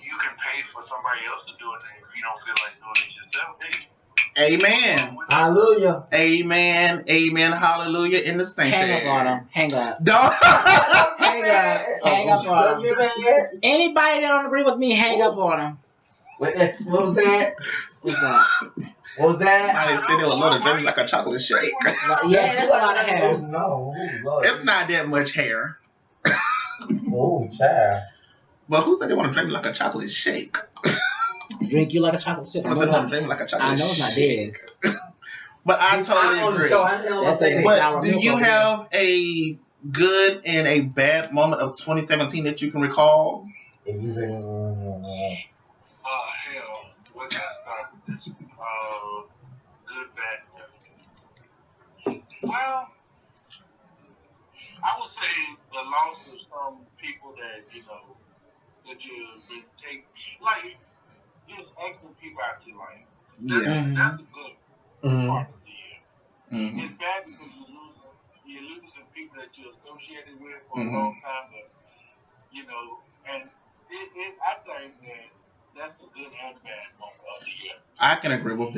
you can pay for somebody else to do it, and if you don't feel like doing it yourself, hey. Amen. Hallelujah. Amen. Amen. Hallelujah. In the sanctuary. Hang up on him. Hang up. Don't. Hang up on him. Anybody that don't agree with me, hang up on him. What was that? What was that? They said they would love to drink like a chocolate shake. Yeah, that's a lot of hair. No. It's not that much hair. Oh, child. But who said they want to drink like a chocolate shake? Drink you like a chocolate shake. I know it's not this. But I totally agree. But do you have a good and a bad moment of 2017 that you can recall? Hell, what did I start with this? Good, bad. Well, I would say the loss of some people that that you've been taking, like just extra people out your life. That's a good part of the year. It's bad because you're losing people that you're associated with for a long time, but and I think that that's a good and bad moment of the year. I can agree with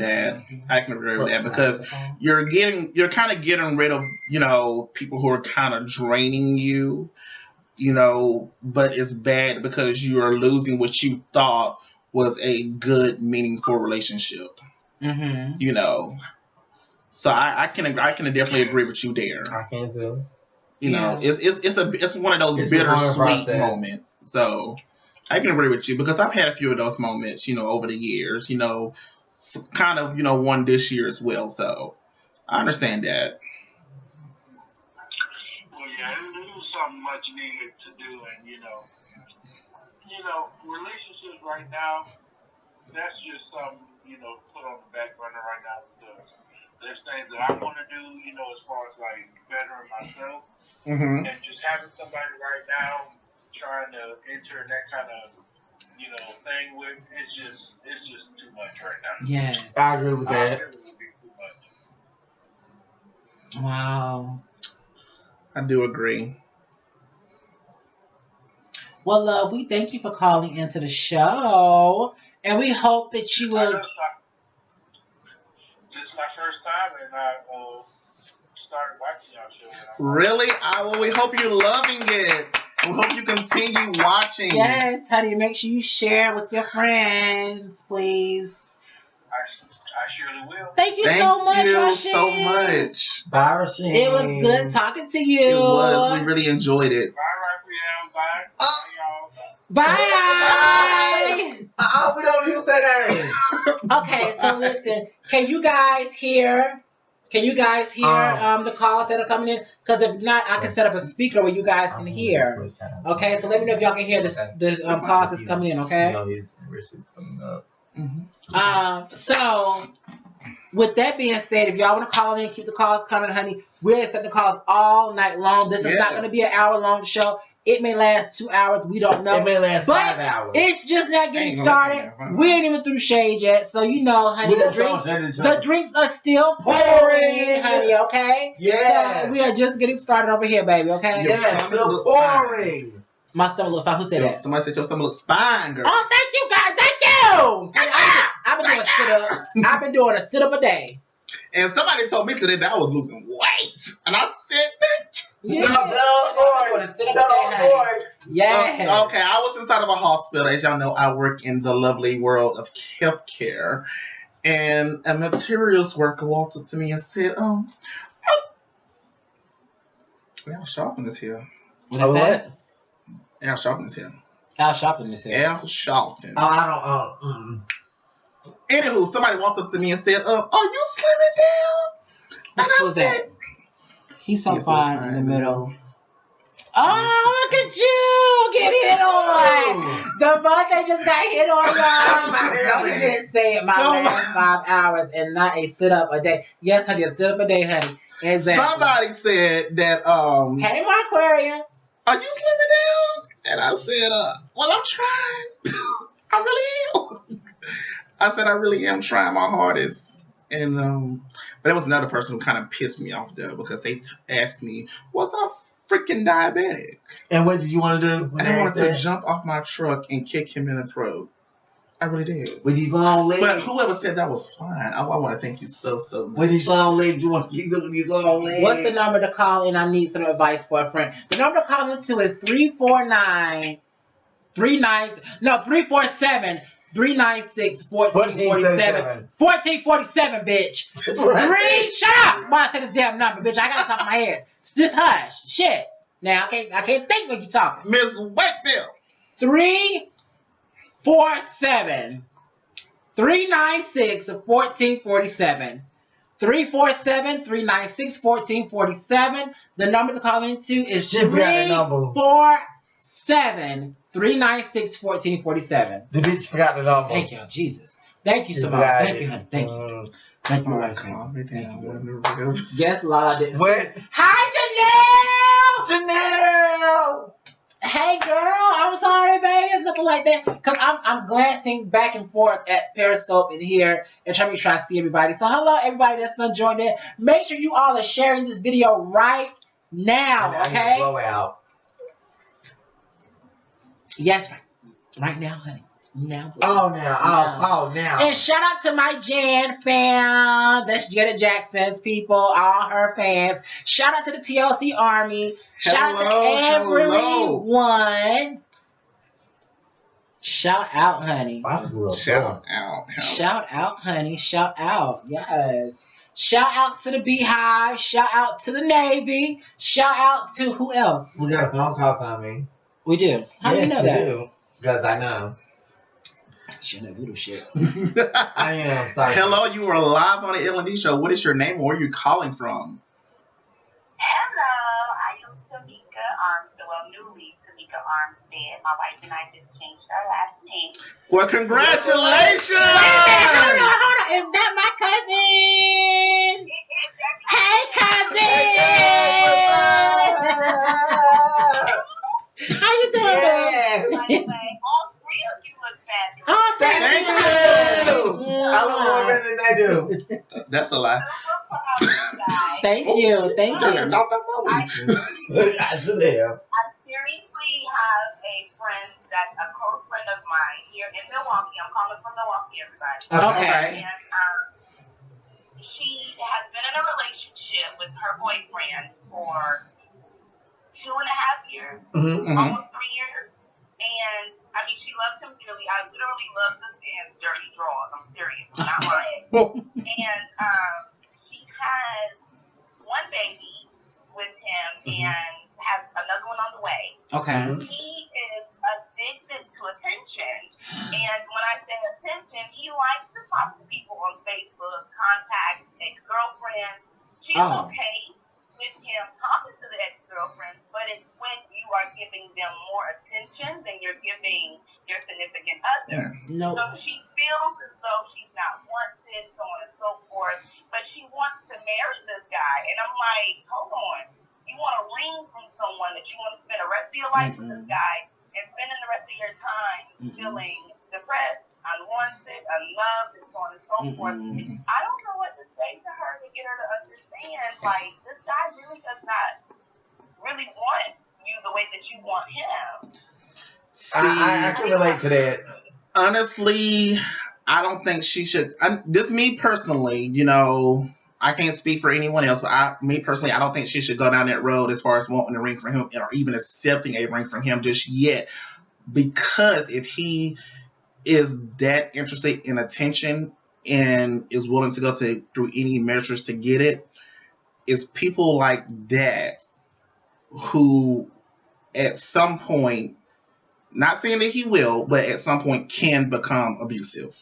that. Because you're kind of getting rid of, people who are kind of draining you, but it's bad because you are losing what you thought was a good, meaningful relationship. So I can definitely agree with you there. I can too. It's one of those bittersweet moments. So I can agree with you because I've had a few of those moments, over the years, kind of, one this year as well. So I understand that. Well, yeah, it was something much needed to do, and relationships right now, that's just something, put on the back burner right now because there's things that I want to do, as far as like bettering myself, and just having somebody right now trying to enter that kind of, thing with, it's just too much right now. Yes. I agree with that. It would be too much. Wow. I do agree. Well, love, we thank you for calling into the show, and we hope that you will. This is my first time, and I started watching y'all show. Really? We hope you're loving it. We hope you continue watching. Yes, honey. Make sure you share with your friends, please. I surely will. Thank you so much, Rashid. Bye, Rashid. It was good talking to you. It was. We really enjoyed it. Bye, Raphael. Bye. Bye. We don't use that name. Okay, so listen. Can you guys hear the calls that are coming in? Because if not, I can set up a speaker where you guys can hear. Okay, so let me know if y'all can hear this calls that's coming in. Okay. So with that being said, if y'all want to call in, keep the calls coming, honey. We're accepting calls all night long. This is not going to be an hour-long show. It may last 2 hours. We don't know. It may last 5 hours. It's just not getting started. We ain't even through shade yet. So, honey, the drinks are still pouring, honey, okay? Yeah. So we are just getting started over here, baby, okay? Yeah, still pouring. My stomach looks fine. Who said that? Somebody said your stomach looks fine, girl. Oh, thank you, guys. Thank you. I've been doing a sit-up. I've been doing a sit-up a day. And somebody told me today that I was losing weight. And I said, thank you. Yeah. Tell the story. Tell the story. Yeah. Okay, I was inside of a hospital. As y'all know, I work in the lovely world of healthcare. And a materials worker walked up to me and said, Al Sharpton is here. What is that? Al Sharpton is here. Al Sharpton is here. Al Sharpton. I don't. Anywho, somebody walked up to me and said, are you slimming down? And I said, he's so fine in the middle. Oh, look at you! Get hit on! Devonte just got hit on, y'all. No, he didn't say it. My last 5 hours and not a sit up a day. Yes, honey, a sit up a day, honey. Exactly. Somebody said that, hey, Marquaria. are you slimming down? And I said, well, I'm trying. I really am. I said, I really am trying my hardest. And, but there was another person who kind of pissed me off, though, because they asked me, was I freaking diabetic? And what did you want to do? And I wanted to jump off my truck and kick him in the throat. I really did. With these long legs? But whoever said that was fine. I want to thank you so much. With these long legs, you want to keep with these long legs? What's the number to call in? I need some advice for a friend. The number to call into is 347 396 1447. 1447, bitch. Shut up! Why I say this damn number, bitch? I got it off my head. Just hush. Shit. Now I can't think when you talking. Miss Wakefield. 347 396 1447. 347 396 1447. The number to call into is 347 396 1447. The bitch forgot the number. Thank you, Jesus. Thank you so much. Thank you, honey. Thank you. Thank you, my son. Yes, Lord. Hi, Janelle! Hey, girl. I'm sorry, baby. It's nothing like that. Because I'm glancing back and forth at Periscope in here and trying to see everybody. So, hello, everybody that's going to join in. Make sure you all are sharing this video right now, okay? Blow out. Yes, right now, honey. Now. Now. And shout out to my Jan fam. That's Janet Jackson's people, all her fans. Shout out to the TLC Army. Shout out to everyone. Shout out, honey. Shout out. Shout out, honey. Shout out. Yes. Shout out to the Beehive. Shout out to the Navy. Shout out to who else? We got a phone call coming. We do. How do you know that? Because I know. Shit, that voodoo shit. I am sorry. Hello, you are live on the L&D show. What is your name? Where are you calling from? Hello, I am Tamika Armstead. Well, newly Tamika Armstead. My wife and I just changed our last name. Well, congratulations! Hold on. Is that my cousin? Hey, cousin! How you doing, babe? All three of you look fabulous. Oh, thank you. I look more better than they do. That's a lie. Thank you. I should have. I seriously have a friend that's a close friend of mine here in Milwaukee. I'm calling from Milwaukee, everybody. Okay. And she has been in a relationship with her boyfriend for 2.5 years, almost 3 years. And I mean, she loves him dearly. I literally love this man's dirty drawers. I'm serious. I'm not lying. And she has one baby with him and has another one on the way. Okay. He is addicted to attention. And when I say attention, he likes to talk to people on Facebook, contact ex-girlfriends. She's okay with him talking to the ex-girlfriends, but it's when you are giving them more attention than you're giving your significant other. No. So she feels as though she's not wanted, so on and so forth, but she wants to marry this guy. And I'm like, hold on. You want to ring from someone that you want to spend the rest of your life with this guy and spending the rest of your time feeling depressed, unwanted, unloved, and so on and so forth. I don't know what to say to her to get her to understand, like, this guy really does not really want you the way that you want him. See, I can relate to that. Honestly, I don't think she should. This me personally, you know, I can't speak for anyone else, but me personally, I don't think she should go down that road as far as wanting a ring from him or even accepting a ring from him just yet. Because if he is that interested in attention and is willing to go through any measures to get it, it's people like that who at some point, not saying that he will, but at some point can become abusive.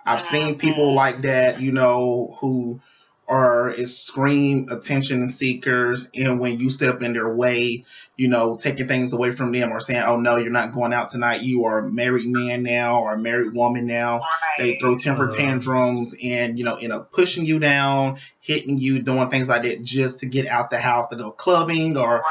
I've seen people like that, who are extreme attention seekers, and when you step in their way, taking things away from them or saying, oh no, you're not going out tonight, you are a married man now or a married woman now. They throw temper tantrums and, end up pushing you down, hitting you, doing things like that just to get out the house to go clubbing or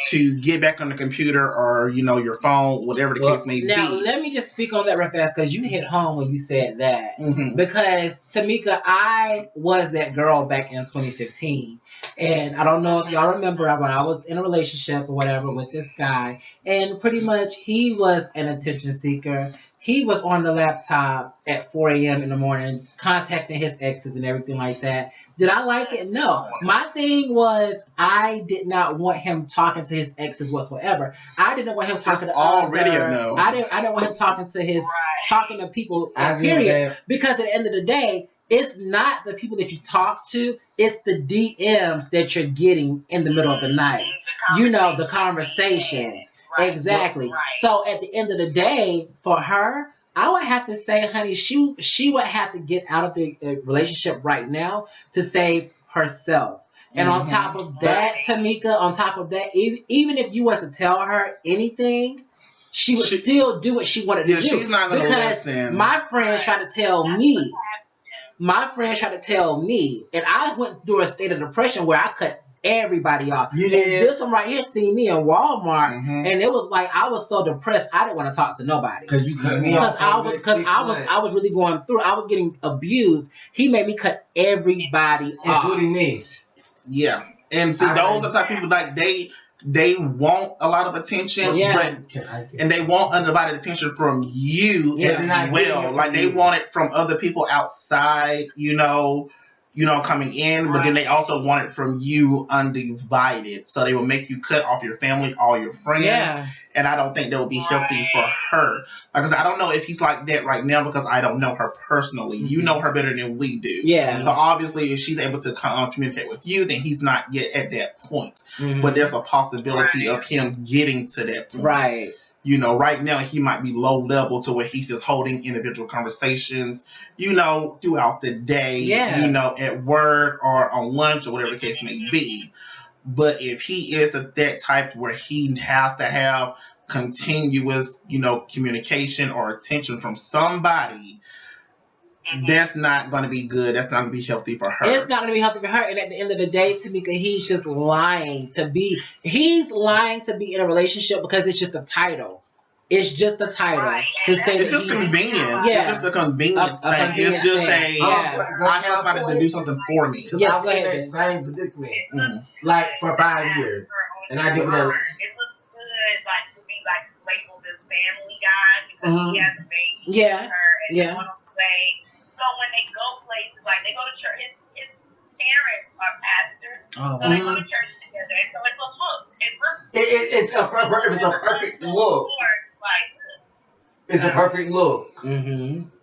to get back on the computer or, your phone, whatever the case may be. Now, let me just speak on that real fast because you hit home when you said that. Mm-hmm. Because, Tamika, I was that girl back in 2015. And I don't know if y'all remember when I was in a relationship or whatever with this guy. And pretty much he was an attention seeker. He was on the laptop at 4 a.m. in the morning contacting his exes and everything like that. Did I like it? No. My thing was I did not want him talking to his exes whatsoever. I didn't want him talking to already other. a no. I didn't want him talking to people, period. Because at the end of the day, it's not the people that you talk to, it's the DMs that you're getting in the middle of the night. The conversations. Exactly. So at the end of the day, for her, I would have to say, honey, she would have to get out of the relationship right now to save herself. And on top of that, Tamika, even if you was to tell her anything, she would still do what she wanted to do. She's not going to listen. My friends tried to tell me, and I went through a state of depression where I cut everybody off. And this one right here seen me in Walmart, and it was like I was so depressed I didn't want to talk to nobody. Because you cut me off. I was really going through. I was getting abused. He made me cut everybody off, including me. Yeah, and see, those are the type of people like they want a lot of attention, and they want undivided attention from you as well. Like they want it from other people outside, coming in, but then they also want it from you undivided. So they will make you cut off your family, all your friends. Yeah. And I don't think that would be healthy for her. Like I said, I don't know if he's like that right now because I don't know her personally. Mm-hmm. You know her better than we do. Yeah. So obviously if she's able to communicate with you, then he's not yet at that point. Mm-hmm. But there's a possibility of him getting to that point. Right. Right now he might be low level to where he's just holding individual conversations, throughout the day, at work or on lunch or whatever the case may be. But if he is that type where he has to have continuous, communication or attention from somebody, that's not going to be good. That's not going to be healthy for her. It's not going to be healthy for her. And at the end of the day, Tamika, he's just lying to be. He's lying to be in a relationship because it's just a title. It's just a title to say. It's just convenient. Yeah. It's just a convenience thing. It's just I have somebody to do something for me. Yes, I was in that same predicament, like for 5 years, and I did that. It looks good, like to be like labeled as family guy because he has a baby with her and they're on the way. So when they go places, like they go to church, his parents are pastors, so they go to church together. And so it's a look. It's a perfect look. It's a perfect look.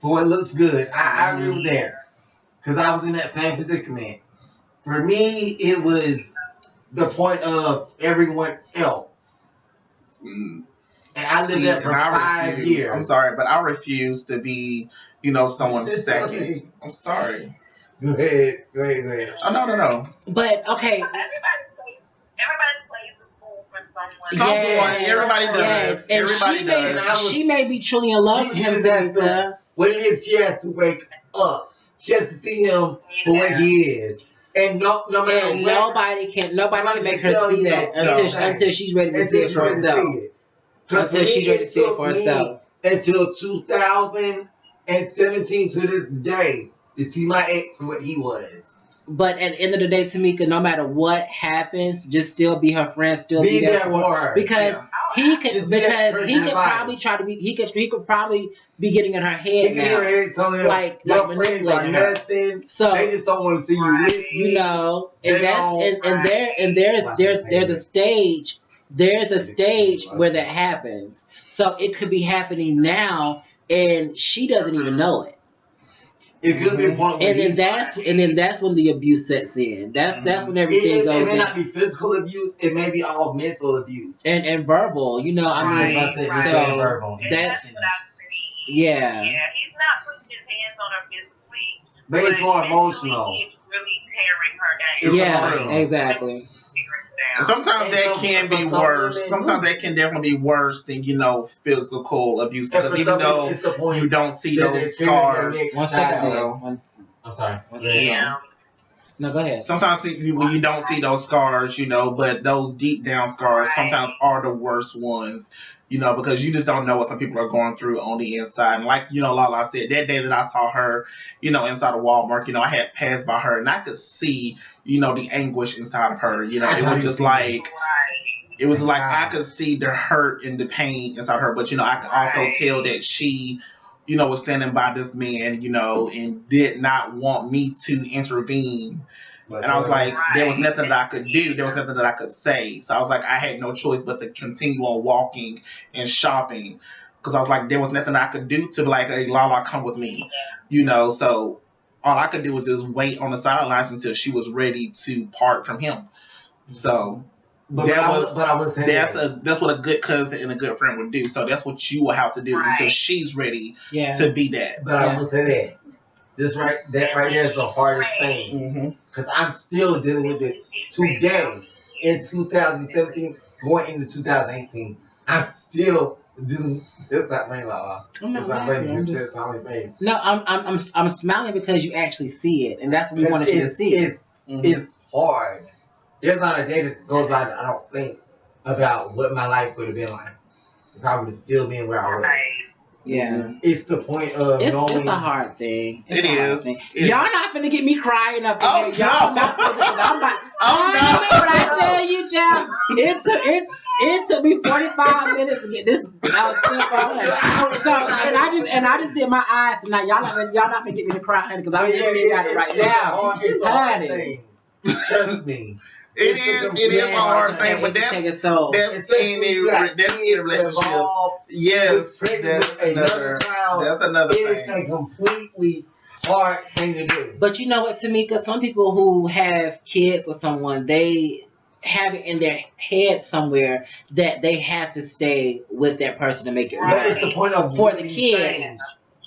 For it looks good. I agree with that. Because I was in that same predicament. For me, it was the point of everyone else. And I lived there for 5 years. I'm sorry, but I refuse to be, someone's second. I'm sorry. Go ahead. Oh, no. But, okay. Everybody plays the fool for someone. Everybody does. And everybody does. She may be truly in love with him. What it is, she has to wake up. She has to see him for what he is. And nobody can make her see that until she's ready to see it for herself. Until she's ready to see it for herself. Until 2017 to this day to see my ex for what he was. But at the end of the day, Tamika, no matter what happens, just still be her friend, still be there for her. Because He could Just be that because person he in could the body. probably try to be. He could probably be getting in her He head can now. hear it, so Like your friends are manipulating her. nothing. So They just don't want to see you with you me. know, They and that's don't- and there's a stage. There's a stage where that happens. So it could be happening now, and she doesn't even know it. It could be a point where And then that's when the abuse sets in. That's when everything it goes may in. not be physical abuse. It may be all mental abuse. And verbal, you know, I mean, That's what I said, so mental and verbal. And that's what I've seen. yeah. Yeah, he's not putting his hands on her physically. But it's more mentally, emotional. He's really tearing her down. It's Yeah, emotional. exactly. And sometimes And that some- can be for some worse. women- Sometimes that can definitely be worse than physical abuse, And because for even some though it's the point you don't see that those they're feeling scars. their next One second, child. please. I'm sorry. Yeah. No, go ahead. Sometimes when you don't see those scars, but those deep down scars sometimes are the worst ones, because you just don't know what some people are going through on the inside. And like, Lala said, that day that I saw her, inside of Walmart, I had passed by her and I could see, the anguish inside of her. It was just like, I could see the hurt and the pain inside her, but, I could also tell that she, was standing by this man, and did not want me to intervene. And I was like, there was nothing that I could do. There was nothing that I could say. So I was like, I had no choice but to continue on walking and shopping. Because I was like, there was nothing I could do to be like, hey, Lala, come with me. So all I could do was just wait on the sidelines until she was ready to part from him. So that's what a good cousin and a good friend would do. So that's what you will have to do until she's ready to be that. But I will say that. That right there is the hardest thing. Because I'm still dealing with it today in 2017, going into 2018. I'm still dealing. It's not my law. I'm not laughing. No, I'm smiling because you actually see it, and that's what we wanted you to see. It's hard. There's not a day that goes by that I don't think about what my life would have been like if I would have still been where I was. Yeah. It's the point of knowing. It's a hard thing. It is. Y'all not finna get me crying up in here. Y'all not finna. I'm like, no. What I tell you, child, it took me 45 minutes to get this stuff on. So, and I just did my eyes tonight. Y'all not gonna get me to cry, honey, because I'm looking at it right now. Honey. Trust me. It is a hard thing, but that's any relationship. Yes, that's another thing. It's a completely hard thing to do. But you know what, Tamika? Some people who have kids with someone, they have it in their head somewhere that they have to stay with that person to make it right. But it's the point of for the kids.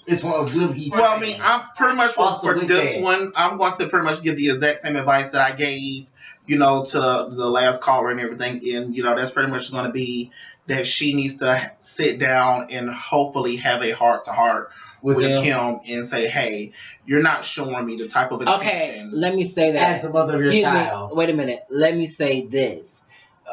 It's one of good he. Well, I mean, I'm pretty much for this one. I'm going to pretty much give the exact same advice that I gave, to the last caller and everything. And that's pretty much going to be that she needs to sit down and hopefully have a heart-to-heart with him and say, hey, you're not showing me the type of attention. Okay, let me say that. As the mother of your child. Wait a minute. Let me say this.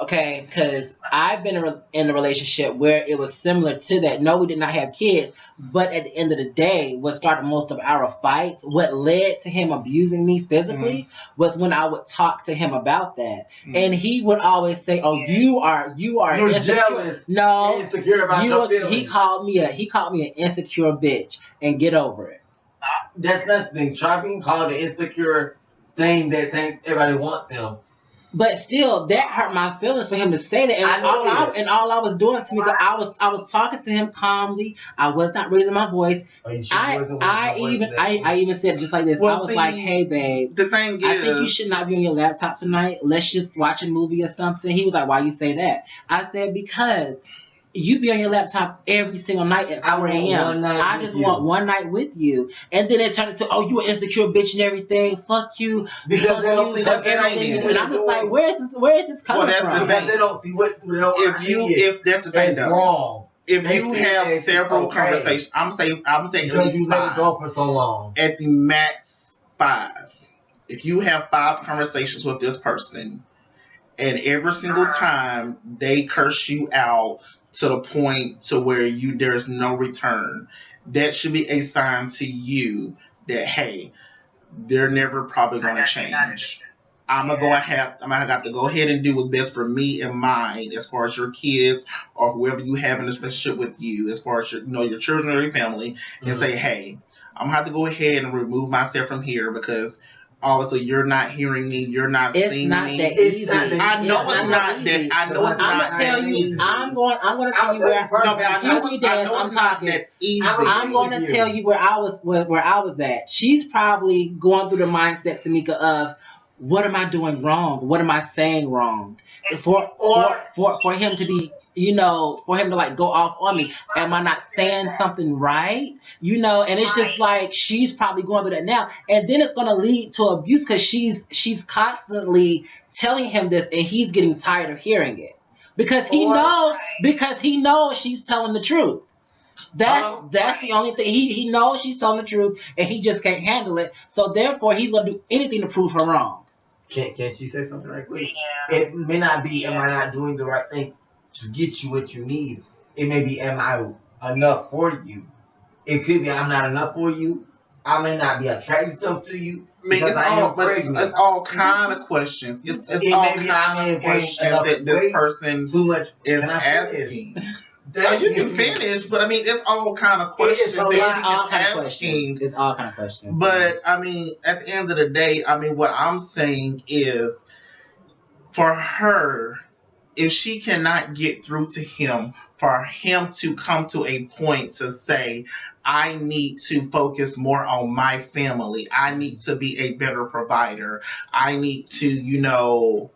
Okay, because I've been in a relationship where it was similar to that. No, we did not have kids, but at the end of the day, what started most of our fights, what led to him abusing me physically, was when I would talk to him about that, and he would always say, "Oh, you're insecure." Jealous. No, insecure about your feelings. He called me an insecure bitch, and get over it. That's nothing. Try being called an insecure thing that thinks everybody wants him. But still, that hurt my feelings for him to say that. And all I was doing to me, I was talking to him calmly. I was not raising my voice. I even said just like this. Well, I was like, "Hey, babe, the thing is, I think you should not be on your laptop tonight. Let's just watch a movie or something." He was like, "Why you say that?" I said, "Because you be on your laptop every single night at 4 a.m. I just want one night with you." And then it turned into, "Oh, you an insecure bitch and everything. Fuck you." Because they don't see that's everything. And I'm just like, where is this coming from? Because they don't see what if that's the thing, that's wrong. If you have several conversations, I'm saying at least you let it go for so long. At the max 5. If you have 5 conversations with this person, and every single time they curse you out to the point to where there's no return, that should be a sign to you that, hey, they're never probably going to change. I'm gonna have to go ahead and do what's best for me and mine, as far as your kids or whoever you have in this relationship with you, as far as your children or your family, and say, hey, I'm gonna have to go ahead and remove myself from here because obviously you're not hearing me, you're not seeing me. It's not that easy. I know it's not that. I know it's not that easy. I'm going to tell you where. I'm talking. I'm going to tell you where I was at. She's probably going through the mindset, Tamika, of what am I doing wrong? What am I saying wrong? For him to be, for him to like go off on me. Am I not saying something right? And it's just like she's probably going through that now. And then it's going to lead to abuse because she's constantly telling him this and he's getting tired of hearing it. Because he knows she's telling the truth. That's the only thing. He knows she's telling the truth and he just can't handle it. So therefore he's going to do anything to prove her wrong. Can't she say something right quick? Yeah. It may not be, am I not doing the right thing to get you what you need? It may be, am I enough for you? It could be, I'm not enough for you. I may not be attracted to you. It's all kind of questions. It's all kind of questions that this person is asking. You can finish, but I mean, it's all kind of questions that you're asking. It's all kind of questions. But I mean, at the end of the day, I mean, what I'm saying is, for her, if she cannot get through to him, for him to come to a point to say, I need to focus more on my family. I need to be a better provider. I need to,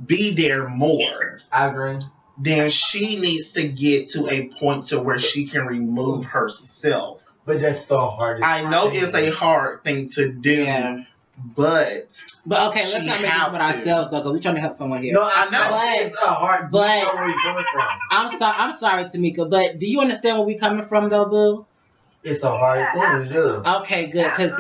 be there more. I agree. Then she needs to get to a point to where she can remove herself. But that's the hardest. I know it's a hard thing to do, but okay, let's not make this with ourselves though, because we're trying to help someone here. No, I know it's a hard. But I'm sorry, Tamika, but do you understand where we're coming from though, boo? It's a hard thing to do. Okay, good. Because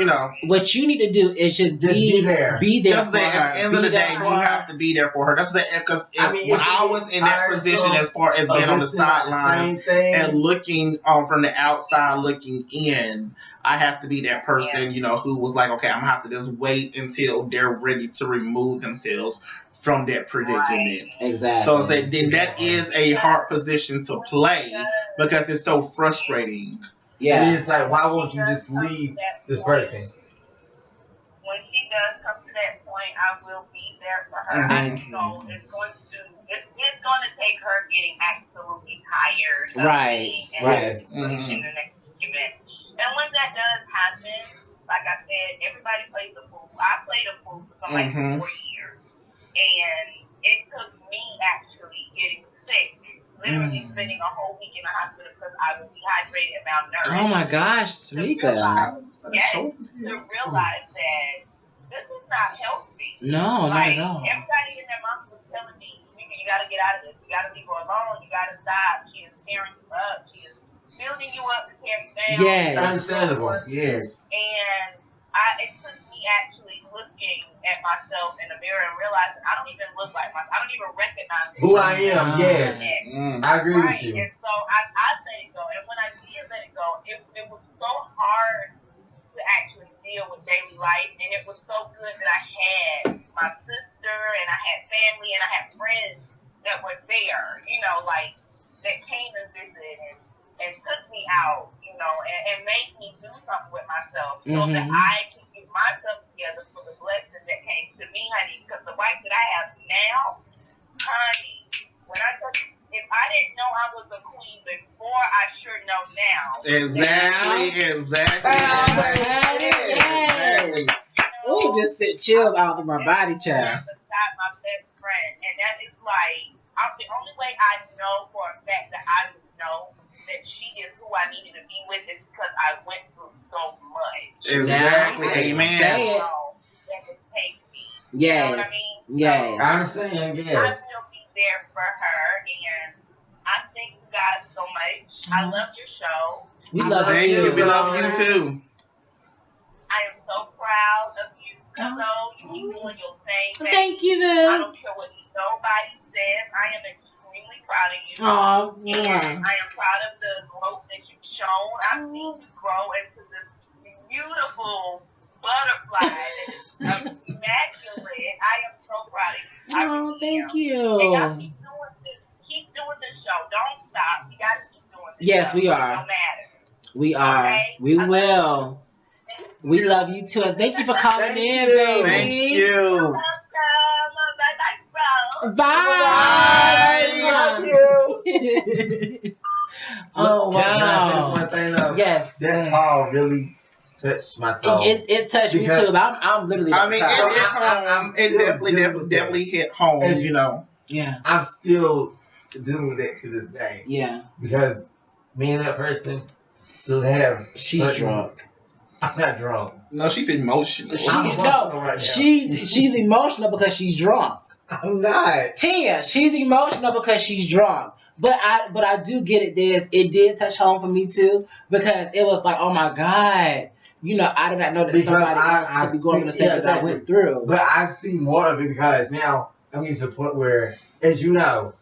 what you need to do is just be there. Be there for her. At the end of the day, you have to be there for her. That's because when I was in that position, as far as being on the sidelines and looking from the outside looking in, I have to be that person, who was like, okay, I'm gonna have to just wait until they're ready to remove themselves from that predicament. Exactly. So then that is a hard position to play because it's so frustrating. Yeah. And it's like, why won't you just leave this person? When she does come to that point, I will be there for her. So it's going to take her getting absolutely tired of me in the next event. And when that does happen, like I said, everybody plays a fool. I played a fool for something like 4 years. And it took me actually getting sick. Literally spending a whole week in the hospital because I was dehydrated and malnourished. Oh my gosh, Tamika. To realize that this is not healthy. No, not at all. Everybody in their mouth was telling me, you gotta get out of this. You gotta leave her alone. You gotta stop. She is tearing you up. She is building you up to tear you down. Yes. Understandable. Yes. And it took me actually looking at myself in the mirror and realizing I don't even look like myself. I don't even recognize who I am. Yes. I agree with you. And so I let it go. And when I did let it go, it was so hard to actually deal with daily life. And it was so good that I had my sister and I had family and I had friends that were there, that came and visited and took me out, and made me do something with myself so that I could get myself together for the blessings that came to me, honey. Because the wife that I have now, honey, when I tell you, if I didn't know I was a queen before, I sure know now. Exactly. Ooh, just sit chill out of my body, child. Beside my best friend, and that is like, the only way I know for a fact that I would know that she is who I needed to be with is because I went through so much. Exactly. Amen. That would take me. Yes. You know what I mean? Yes. I understand. Yes. I will be there for her, and I thank you guys so much. I love your show. We love you. We love you too. I am so proud of you. So you keep doing your thing. Thank you, I Boo. don't care what nobody says. I am extremely proud of you. Yeah. I am proud of the growth that you've shown. I've seen you grow into this beautiful butterfly that is immaculate. I I Oh, really am. thank you. And y'all keep doing this. Keep doing this show. Don't stop. You gotta keep doing this Yes, show. we It are. don't matter. We are. Okay? We I love will. We love you too. And thank you for calling in, baby. Thank you. you. Welcome. Bye, bro. Bye. Love you. Oh, Can I finish wow. one thing though? Yes. That call really touched my soul. It touched me Because- too. I'm literally. I mean, about to it cry. definitely hit home, It's- you know. Yeah. I'm still dealing with that to this day Yeah. because me and that person still have. She's certain- drunk. I'm not drunk. No, she's emotional. I'm emotional right now. She's emotional because she's drunk. I'm not. Tia, she's emotional because she's drunk. But I do get it, Des. It did touch home for me too because it was like, oh my God, you know, I did not know that Because somebody else I've could be going through the same seen- thing that I went through. But I've seen more of it because now I'm getting to the point where, as you know,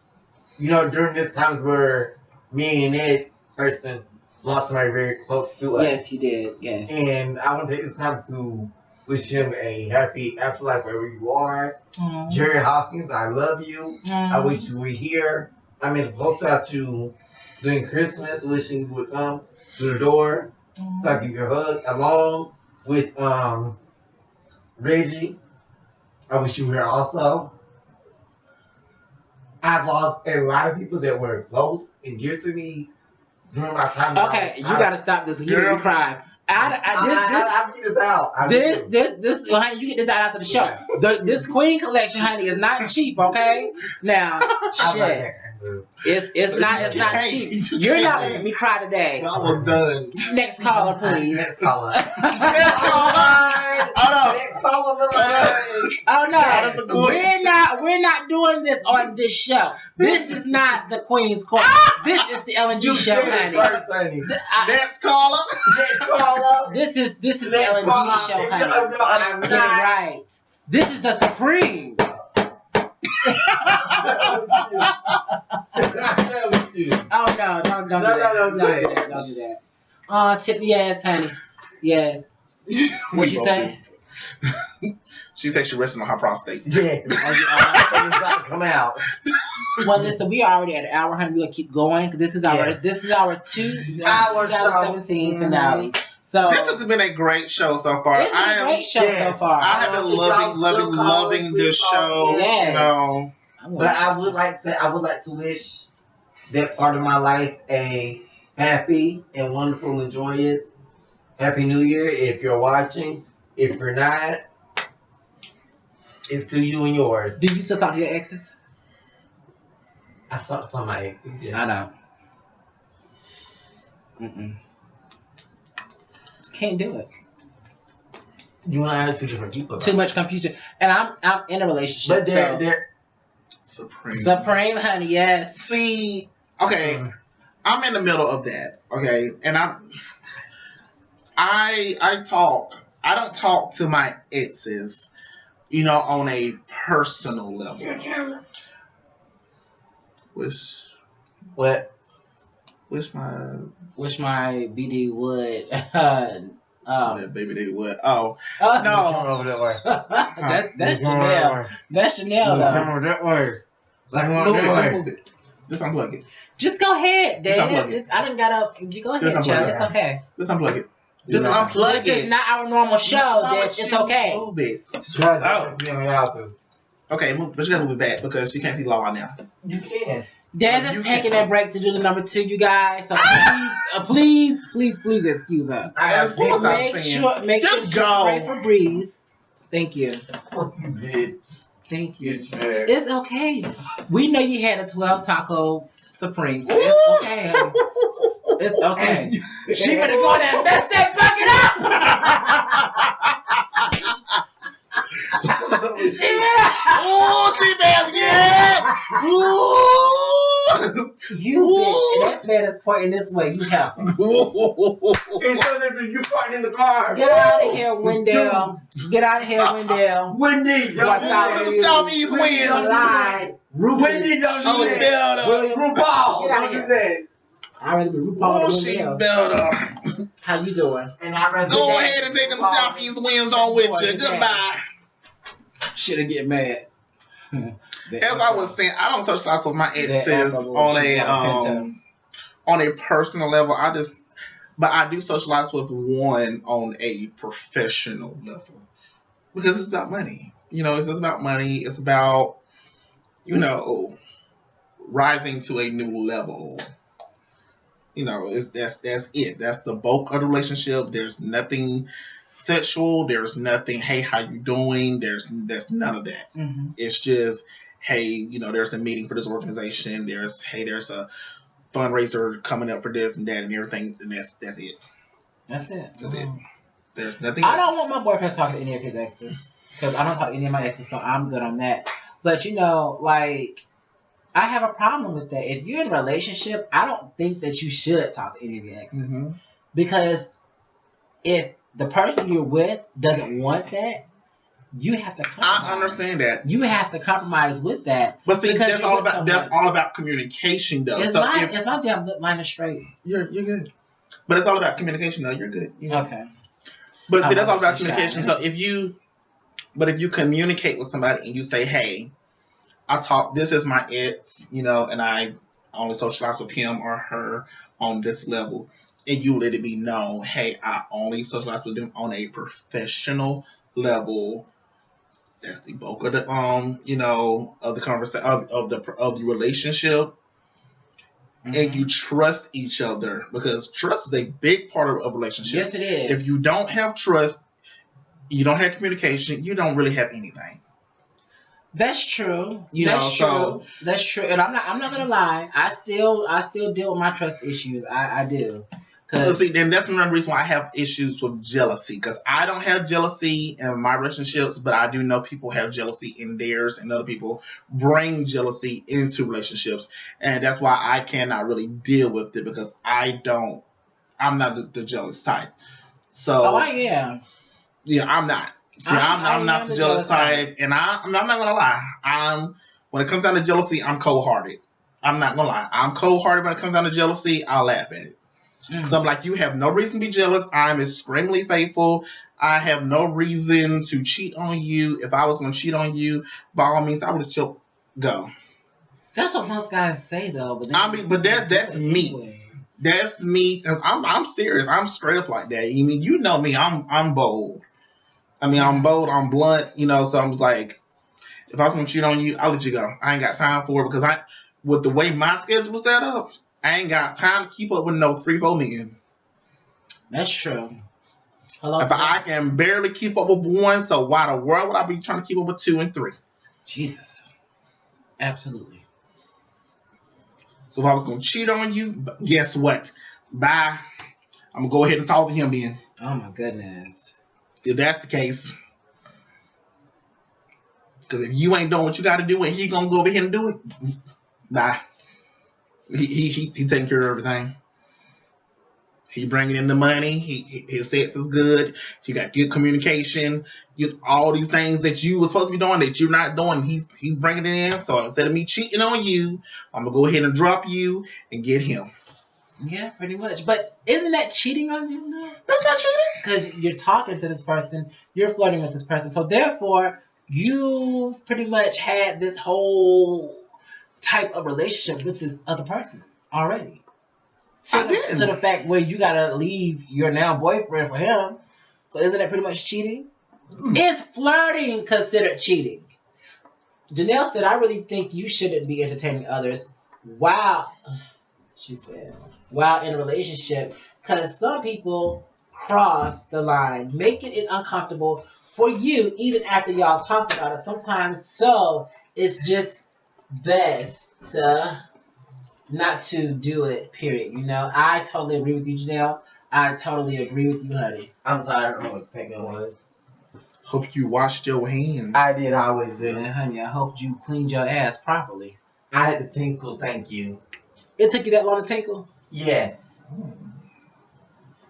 during this times where me and that person lost somebody very close to us. Yes, you did. Yes. And I want to take this time to wish him a happy afterlife wherever you are. Aw. Jerry Hawkins, I love you. Aw. I wish you were here. I made a post out you during Christmas, wishing you would come to the door so I could give you a hug along with Reggie. I wish you were here also. I've lost a lot of people that were close and dear to me during my time. Okay, you gotta stop this. You made me cry. I get this out. This, honey, you get this out after the show. This Queen collection, honey, is not cheap. Okay, now, shit, it's not cheap. You're not gonna make me cry today. I was done. Next caller, please. Next caller. Oh no, that's a good- we're not doing this on this show. This is not the Queen's Court. This is the LNG show, honey. Next caller. This is the LNG show, honey. I'm getting it right. This is the Supreme. Oh no, don't do that. Don't do that. Oh, tip the ass, honey. Yes. What you say? She said she resting on her prostate. Yeah. It's about to come out. Well, listen, we are already at an hour, honey. We'll keep going. This is our 2017 finale. So This has been a great show so far. it's been a great show so far. I have been loving this show. Yes. You know. But I would like to wish that part of my life a happy and wonderful and joyous Happy New Year. If you're watching, if you're not, it's to you and yours. Do you still talk to your exes? I saw some of my exes, yeah. I know. Can't do it. You and I are two different people. Too much confusion. And I'm in a relationship. But they're Supreme, honey, yes. See, okay, I'm in the middle of that. Okay, and I don't talk to my exes, you know, on a personal level. Wish my BD would. Baby, they would. Oh Oh, no, over that way. that's Janelle. That's Janelle, though. Over that way. let's move it. Just unplug it. Just go ahead, Just Dad. unplug it. I didn't gotta. You go ahead, Just unplug child. it. It's okay. Just unplug it. Just unplug This is it. not our normal show, Dad. It's okay. Move it. Oh. Okay, move, but you gotta move it back because you can't see Law now. You can. Dad You is taking can. that break to do the number 2, you guys. So please excuse us. I got Please stop Make saying. sure Just you go. pray for Breeze. Thank you. Bitch. Thank you. Bitch, man. It's okay. We know you had a 12 taco Supreme, so it's okay. Honey. It's okay. She better go there and mess that bucket up. She better. Ooh, she better, yes! Ooh! You bitch. That man is pointing this way. You have him. It's so different. You parked in the car. Get out of here, Wendell. Get out of here, Wendell. Wendy, What don't time do is that. Southeast You winds. lied. Wendy, don't She do that. built up. William, RuPaul, Get out don't of do here. that. I'd rather be RuPaul Oh, than she Wendell. built up. How you doing? And I'd rather Go that. ahead and take them Southeast winds on with you. Goodbye. Shit'll get mad. As I was saying, I don't socialize with my exes on a personal level. But I do socialize with one on a professional level because it's about money. It's just about money. It's about rising to a new level. That's it. That's the bulk of the relationship. There's nothing sexual. There's nothing, hey, how you doing? There's none of that. Mm-hmm. It's just, hey, there's a meeting for this organization. There's a fundraiser coming up for this and that and everything. And that's it. That's it. That's it. There's nothing I don't want my boyfriend talking to any of his exes because I don't talk to any of my exes, so I'm good on that. But I have a problem with that. If you're in a relationship, I don't think that you should talk to any of your exes. Mm-hmm. Because if the person you're with doesn't want that, you have to compromise. I understand that. You have to compromise with that. But see, that's all about communication, though. If my damn line is straight, you're good. But it's all about communication, though. You're good. Okay. But see, that's all about communication. So if you communicate with somebody and you say, hey, this is my ex, and I only socialize with him or her on this level, and you let it be known, hey, I only socialize with them on a professional level. That's the bulk of the of the conversation of the relationship. Mm-hmm. And you trust each other because trust is a big part of a relationship. Yes, it is. If you don't have trust, you don't have communication, you don't really have anything. That's true. That's true. And I'm not gonna lie. I still deal with my trust issues. I do. See, then that's another reason why I have issues with jealousy. Because I don't have jealousy in my relationships, but I do know people have jealousy in theirs, and other people bring jealousy into relationships, and that's why I cannot really deal with it because I'm not the jealous type. So. Oh, I am. Yeah, I'm not. See, I'm not the jealous type, and I'm not gonna lie. When it comes down to jealousy, I'm cold-hearted. I'm not gonna lie. I'm cold-hearted when it comes down to jealousy. I'll laugh at it. Because I'm like, you have no reason to be jealous. I'm extremely faithful. I have no reason to cheat on you. If I was going to cheat on you, by all means, I would have choked. Go. That's what most guys say, though. But that's me. That's me. Because I'm serious. I'm straight up like that. You know me. I'm bold. I'm bold. I'm blunt. So I'm just like, if I was going to cheat on you, I'll let you go. I ain't got time for it because with the way my schedule was set up, I ain't got time to keep up with no 3-4 men. That's true. If I can barely keep up with one, so why the world would I be trying to keep up with 2 and 3? Jesus. Absolutely. So if I was going to cheat on you, guess what? Bye. I'm going to go ahead and talk to him then. Oh, my goodness. If that's the case. Because if you ain't doing what you got to do, and he going to go over here and do it, bye. He taking care of everything. He bringing in the money. His sex is good. He got good communication. All these things that you were supposed to be doing that you're not doing, he's bringing it in. So instead of me cheating on you, I'm gonna go ahead and drop you and get him. Yeah, pretty much. But isn't that cheating on him though? That's not cheating. Because you're talking to this person, you're flirting with this person. So therefore, you've pretty much had this whole type of relationship with this other person already. To the fact where you gotta leave your now boyfriend for him. So isn't that pretty much cheating? Is flirting considered cheating? Janelle said, I really think you shouldn't be entertaining others while in a relationship, because some people cross the line, making it uncomfortable for you even after y'all talked about it sometimes. So it's just best to not to do it, period. I totally agree with you, Janelle. I totally agree with you, honey. I'm sorry, I don't know what the second was. Hope you washed your hands. I did, I always do. And honey, I hope you cleaned your ass properly. I had to tinkle, thank you. It took you that long to tinkle? Yes.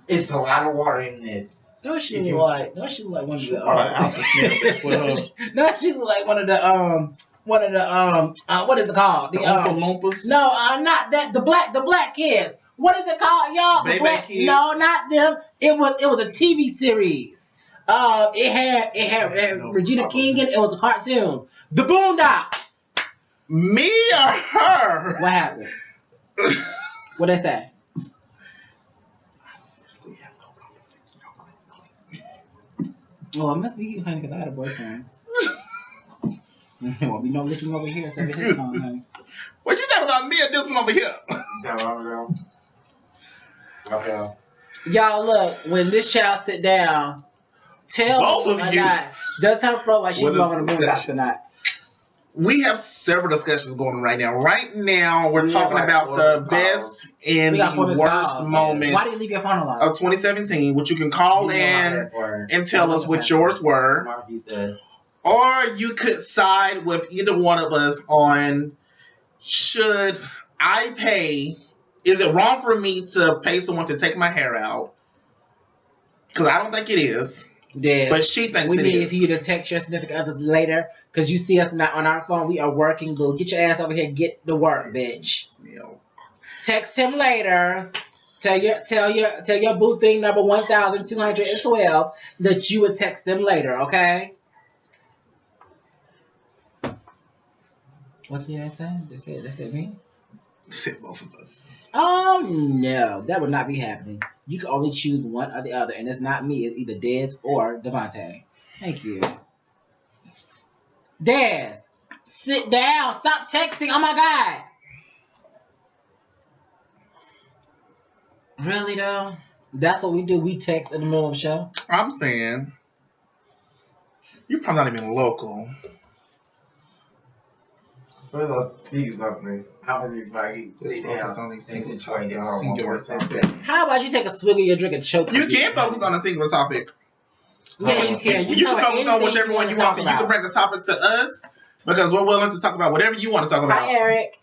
It's a lot of water in this. Don't she look like one of the No, she look like one of the what is it called? The Oompa Loompas? No, not that. The black kids. What is it called, y'all? Baby Kids? No, not them. It was a TV series. It had Regina King in it. It was a cartoon. The Boondocks. Me or her? What happened? What they say? Oh, it must be you, honey, because I got a boyfriend. Well, we don't looking over here, so his song, honey. What you talking about, me or this one over here? Okay. Y'all, look, when this child sit down, tell Both me of or you. not, does her feel like she What is belongs on the Boondocks or discussion? not? We have several discussions going on right now. Right now, we're We talking have, about like, the 4 best and We got 4 the missed worst calls. moments Why did you leave your phone alone? of 2017, which you can call in and tell us what yours were. Marquis does. Or you could side with either one of us on should I pay, is it wrong for me to pay someone to take my hair out? Because I don't think it is. Yeah. But she thinks We it need is. for you to text your significant others later because you see us not on our phone. We are working, boo. Get your ass over here. Get the work, bitch. Text him later. Tell your boo thing number 1212 that you would text them later, okay? What did they say? They said me? They said both of us. Oh no, that would not be happening. You can only choose one or the other, and it's not me. It's either Dez or Devonte. Thank you. Dez, sit down. Stop texting. Oh my God. Really though? That's what we do. We text in the middle of the show. I'm saying, you're probably not even local. First off, please don't me. How many Marquis? Let's focus on these single topics. How about you take a swig of your drink and choke? You can focus on a single topic. Yes, you can. You can talk about focus on anything whichever one you want to. You can bring a topic to us because we're willing to talk about whatever you want to talk about. Hi, Eric.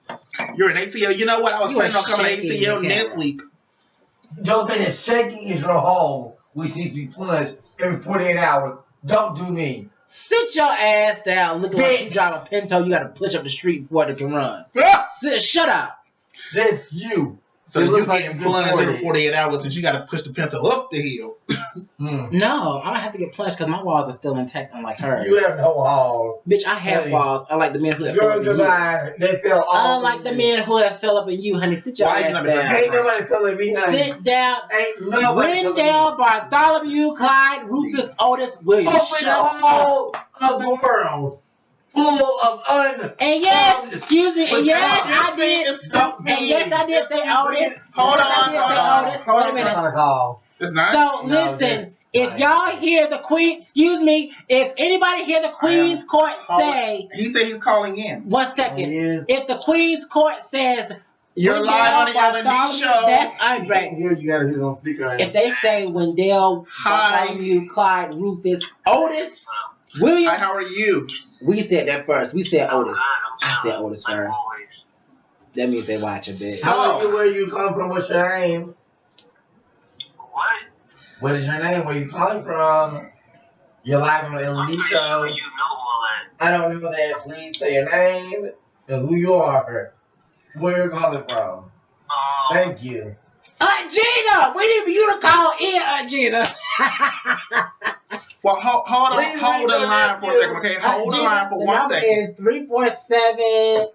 You're an ATL. You know what? I was You planning are on coming to shaking ATL the next camera. week. Your thing is shaking is your hole, which needs to be plunged every 48 hours. Don't do me. Sit your ass down. Looking like you Bitch. drive a Pinto. You got to push up the street before it can run. Shut up. That's you. So You you look like getting a good plunged every 40. 48 hours since you got to push the Pinto up the hill. No, I don't have to get punched because my walls are still intact, unlike hers. You have no walls. Bitch, I have Hey. walls. I like the men who have fell Girl, up in you. goodbye. They fell all Unlike the men who have fell up in you, honey. Sit your Why you ass not down. been Ain't nobody feeling me, honey. Sit down. Ain't nobody feeling me. Wendell, Bartholomew, Clyde, Rufus, Otis, Williams. Open Shut the up. whole of the world. Full of And yes, excuse me, and yes, I did. Excuse me. And yes, I did say Otis. Hold Yes, I on, did hold say on, Otis. hold Wait a on. minute. on a call. It's not. So No, listen, that's if fine. y'all hear the Queen, excuse me, if anybody hear the Queen's Court say, He said he's calling in. 1 second, Yes. if the Queen's Court says, You're Wendell live on the L&D Bartholomew, show. that's Andre. Here you gotta hear on speaker. If they say Wendell, Hi. Bartholomew, Clyde, Rufus, Otis, Williams, Hi, how are you? we said that first. We said Otis. I said Otis first. That means they watch a bit. Tell me where you come from. What's your name? What? What is your name? Where you calling from? You're live on the L&D show. You know all that. I don't know that. Please say your name and who you are. Where you're calling from. Thank you. Aunt Gina, we need for you to call in, Aunt Gina. Well, hold on, Please hold the wait line for a second, okay? Hold the line for 1 second. The number is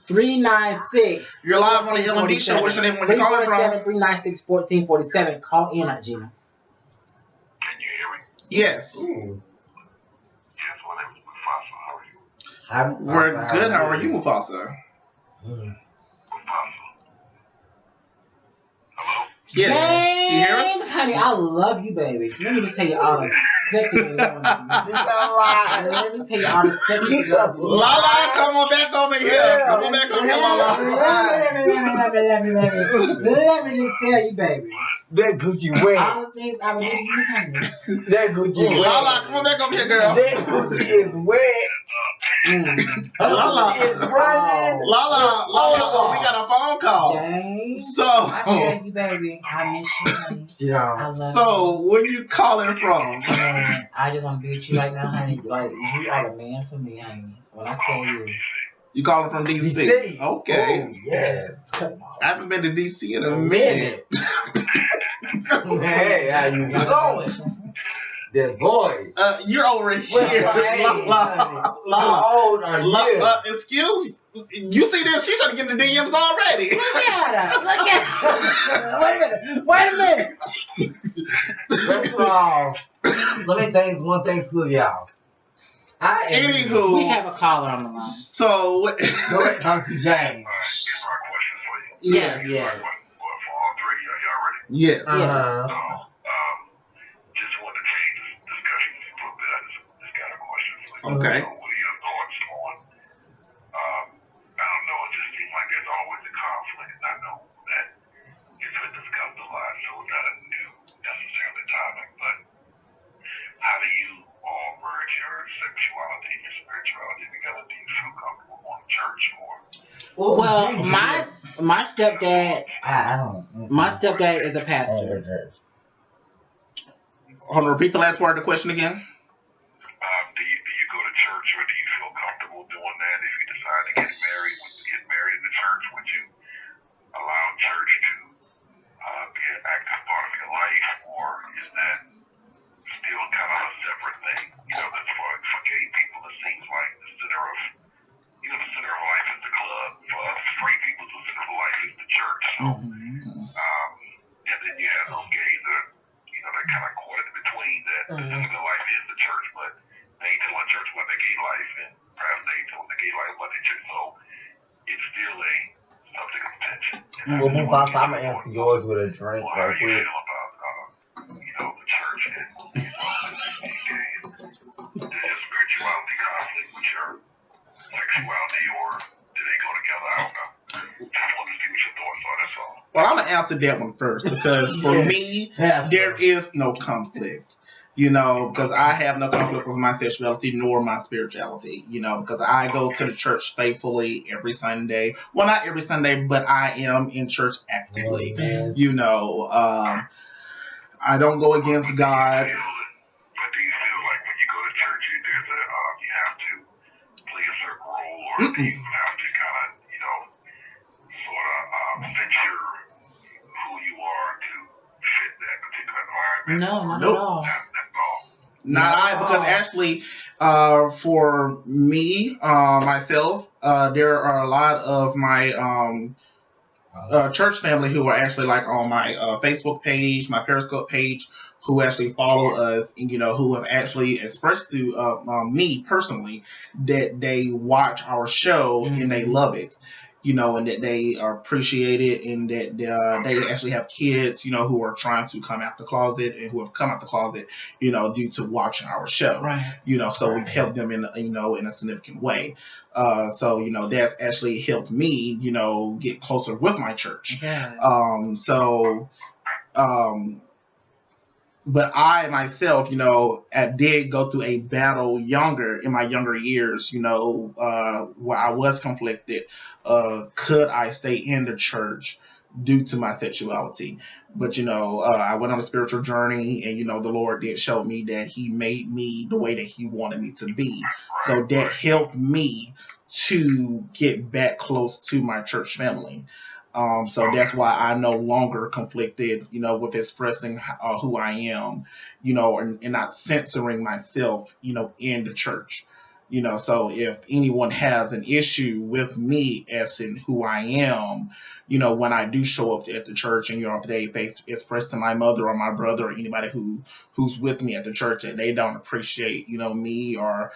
347-396. You're live on the L&D show. What's your name? Where you calling from? 347-396-1447. Call in, Aunt Gina. Can you hear me? Yes. Ooh. Yes, my name is Mufasa. How are you? We're good. How are you, Mufasa? Mm. Mufasa. Hello? Yes. You hear James, us? honey, I love you, baby. Let me just tell you all the sexy things I want to do. She's not lying. Let me tell you all the sexy things I want to do. Lala, come on back over here. Come on back over here, Lala. Let me just tell you, baby. That Gucci wet. All the things I would do to you, honey. That Gucci wet. Lala, come on back over here, girl. That Gucci is wet. Lala. Gucci is running. Lala, we got a phone call. James, So, I tell you, baby, I miss you, honey. I Yeah. love so where you calling from? you. And I just want to be with you right now, honey. Like, you are the man for me, honey. When I tell you. You calling from DC? DC. Okay. Oh, yes. I haven't been to DC in a A minute. minute. Hey, how you going? The boys. You're over here. How old are you? Excuse. You see this? She's trying to get in the DMs already. Look at her. Look at her. Wait a minute. First of all, let me thank one thing to y'all. Anywho, We have a caller on the line. so Go ahead, talk to James. yes, Yes. For all three, y'all ready? yes. Uh-huh. Just wanted to change this discussion a little bit. I just got a question for you. Okay. What are your thoughts on, I don't know, it just seems like there's always a conflict. And I know that it's been discussed a lot, so it's not a new necessarily topic, but how do you all merge your sexuality and your spirituality together? Do you feel comfortable going to church or? Well, my stepdad, I don't. my stepdad is a pastor. Hold on. Repeat the last part of the question again. Do you go to church or do you feel comfortable doing that? If you decide to get married, in the church, would you allow church to be an active part of your life, or is that still kind of a separate thing? You know, that's for gay people, it seems like the center of life is the club. For us straight people, the center of life is the church. So, and then you have those gays that they're kind of caught in between that the center of their life is the church, but they ain't doing church when they're gay life, and perhaps they ain't doing the gay life when they church. So it's still a subject of tension. Well, move on. I'm gonna answer yours with a drink Well, how right do you quick. feel about the church and gay? Does your spirituality conflict with your sexuality, or do they go together? I don't know. Just want to see what your thoughts are. That's all. Well, I'm gonna answer that one first because for me, there is no conflict. Because I have no conflict with my sexuality nor my spirituality. Because I go to the church faithfully every Sunday. Well, not every Sunday, but I am in church actively. I don't go against God. But do you feel like when you go to church, you have to play a certain role, or do you have to kind of, sort of venture who you are to fit that particular environment? No, not Nope. at all. That's all. Because actually, for me, myself, there are a lot of my church family who are actually like on my Facebook page, my Periscope page, who actually follow us, and who have actually expressed to me personally that they watch our show and they love it. And that they appreciate it, and that they actually have kids, who are trying to come out the closet and who have come out the closet, due to watching our show. Right. So we've helped them in a significant way. So that's actually helped me, get closer with my church. Yes. But I myself, I did go through a battle in my younger years, where I was conflicted. Could I stay in the church due to my sexuality? But, I went on a spiritual journey, and, the Lord did show me that He made me the way that He wanted me to be. So that helped me to get back close to my church family. So that's why I'm no longer conflicted, with expressing who I am, and not censoring myself, in the church. So if anyone has an issue with me as in who I am, when I do show up at the church, and, if they express to my mother or my brother or anybody who's with me at the church that they don't appreciate, me or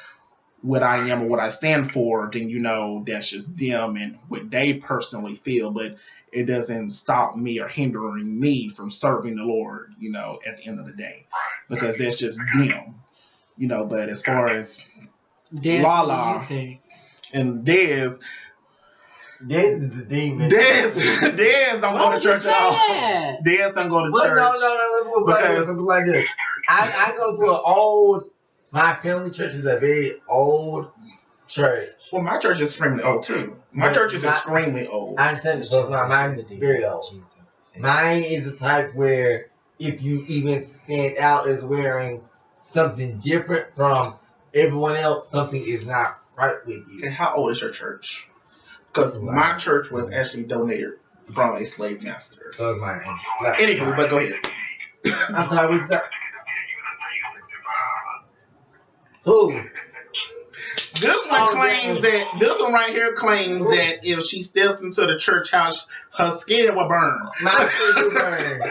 what I am or what I stand for, then, that's just them and what they personally feel. But it doesn't stop me or hindering me from serving the Lord, at the end of the day, because that's just them, But as far as Lala and Dez is the demon. Dez don't go to church at all. Dez don't go to church. No. Because like this, I go to my family church is a very old church. Well, my church is extremely old too. My church is extremely old. I understand, so it's not mine is very old. Mine is the type where if you even stand out as wearing something different from everyone else, something is not right with you. Okay, how old is your church? Because my church was actually donated from a slave master. So is mine. Anywho, but go ahead. I'm sorry, what you said? Who? This one claims that this one right here claims that if she steps into the church house, her skin will burn. My skin will burn.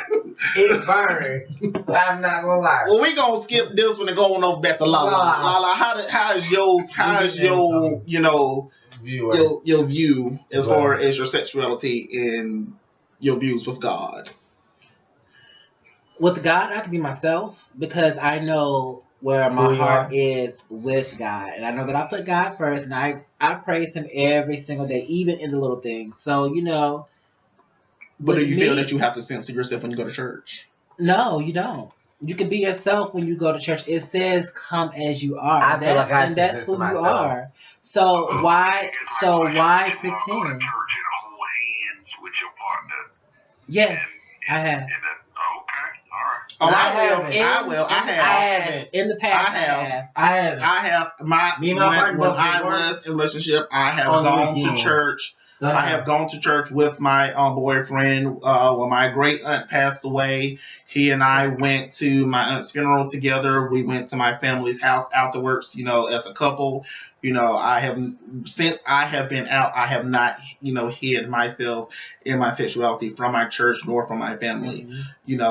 It burned. I'm not gonna lie. Well, we gonna skip this one and go on over back to Lala. Lala, how is your your view as far as your sexuality and your views with God? With God, I can be myself because I know where my heart is with God. And I know that I put God first, and I praise Him every single day, even in the little things. So, you know. But do you feel that you have to censor yourself when you go to church? No, you don't. You can be yourself when you go to church. It says, "Come as you are." And that's who you are. So why pretend? Yes, I have. Oh, I will. I have. In the past, I have. When I was in a relationship, I have gone to church. I have gone to church with my boyfriend. When my great aunt passed away, he and I went to my aunt's funeral together. We went to my family's house afterwards, as a couple. Since I have been out, I have not, hid myself in my sexuality from my church nor from my family.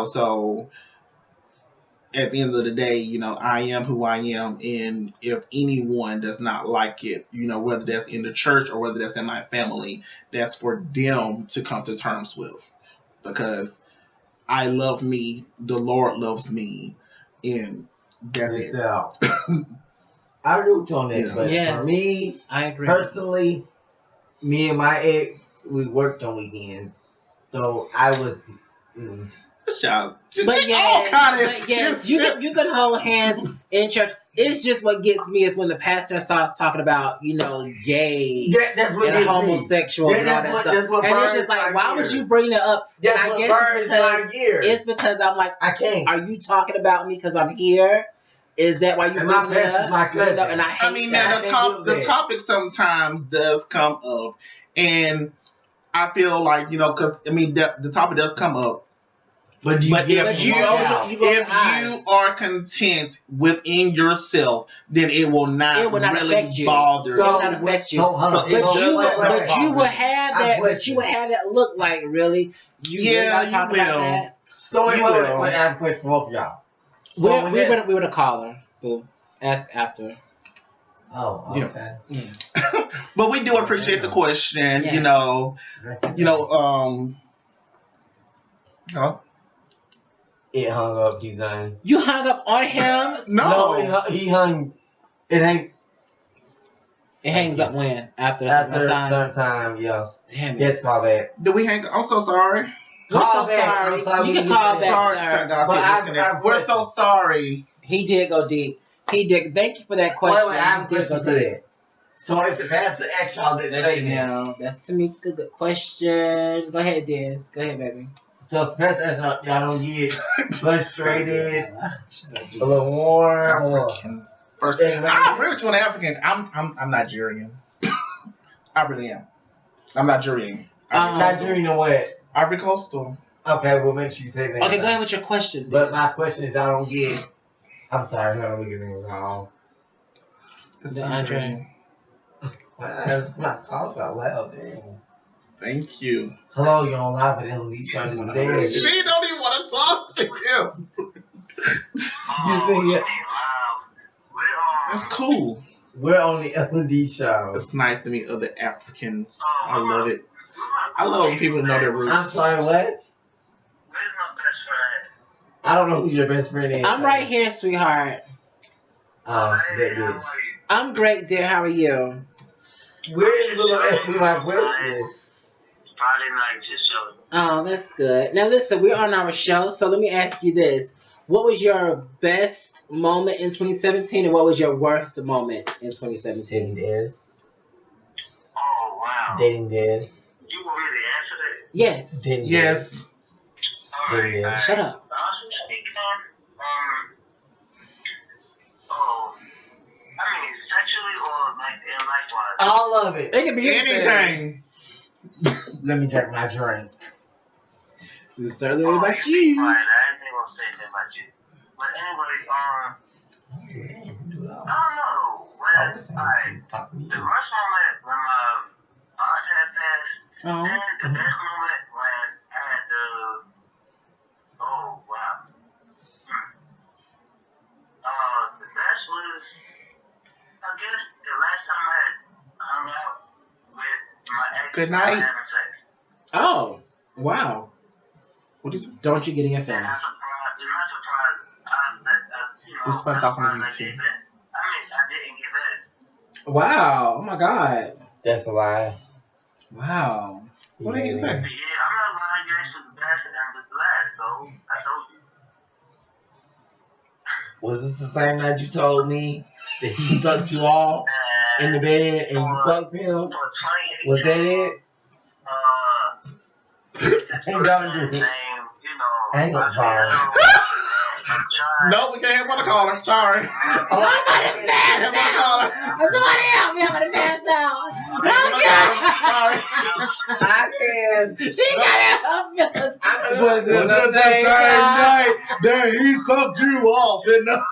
So at the end of the day, I am who I am, and if anyone does not like it, whether that's in the church or whether that's in my family, that's for them to come to terms with, because I love me, the Lord loves me, and that's it. I agree with you on that, but for me, I agree. Personally, me and my ex, we worked on weekends, so I was. But yes, you can hold hands in church. It's just what gets me is when the pastor starts talking about, gay that's what and homosexual and all that stuff. And it's just like, why would you bring that up? That's and I what guess it's because I'm like, I can't. Are you talking about me because I'm here? Is that why you bring it up? My cousin. And I mean, the topic sometimes does come up, and I feel like because the topic does come up. But if you are content within yourself, then it will not really bother you. It will not affect you. But you will have that. But you will have that look like really. You will. About that? So wait, I have a question for both of y'all. So we would have called her. We'll ask after. Oh, okay. Yes. But we do appreciate the question. It hung up. He's done. You hung up on him? No, he hung. It ain't. It hangs up when? After some time, yeah. Damn it. Yes, my bad. Did we hang up? I'm so sorry. Call back. I'm sorry. You can call back, sir. We're so sorry. He did go deep. He did. Thank you for that question. Wait, I have a question for that. So if the pastor asks y'all this statement. That's a good question. Go ahead, Des. Go ahead, baby. So if the pastor asks y'all don't get frustrated, a little warm, First, I agree with you on African. I'm Nigerian. I really am. I'm Nigerian. Nigerian or what? Ivory Coastal. Okay, we'll make sure you say that. Okay, go ahead with your question. But my question is, I don't get. I'm sorry, no, we're getting it wrong. It's Nigerian. That's not talk out loud, man. Thank you. Hello, you're on live at LD Show today. She don't even want to talk to him. You see it? That's cool. We're on the LD Show. It's nice to meet other Africans. I love it. I love when people know their roots. I'm sorry, what? I don't know who your best friend is. I'm right here, sweetheart. That bitch. I'm great, dear. How are you? We're little asking my question. Oh, that's good. Now listen, we're on our show, so let me ask you this. What was your best moment in 2017 and what was your worst moment in 2017? Dating Des. Oh, wow. Dating Des. You want me to answer that? Yes. Dating Yes. Des. Alright. Yeah. Shut up. Sexually or like in likewise? All of it. It can be Anything. Let me drink my drink. It's certainly about you. Right, I didn't gonna say anything about you. But anyway, don't know. When, like, the worst moment when my aunt had passed, Oh. and the best moment when I had the, oh, wow. The best was, I guess, the last time I had hung out with my ex. Good night. Having sex. Oh, wow. What is it? Don't you get in your And face. I'm surprised, you know, It's about talking to you, I too. gave in. I didn't give in. Wow. Oh my God. That's a lie. Wow. What did you say? Yeah, I'm not lying. You actually the best and the last, so I told you. Was this the same night you told me that he sucked you off in the bed and you fucked him? Was that it? Ain't gonna do it. Ain't gonna call. No, we can't have one to call her. Sorry. Somebody Can't have one to call her. Somebody help me! I'm gonna pass out. Sorry. I can. She gotta help me. Was it the same night that he sucked you off in the...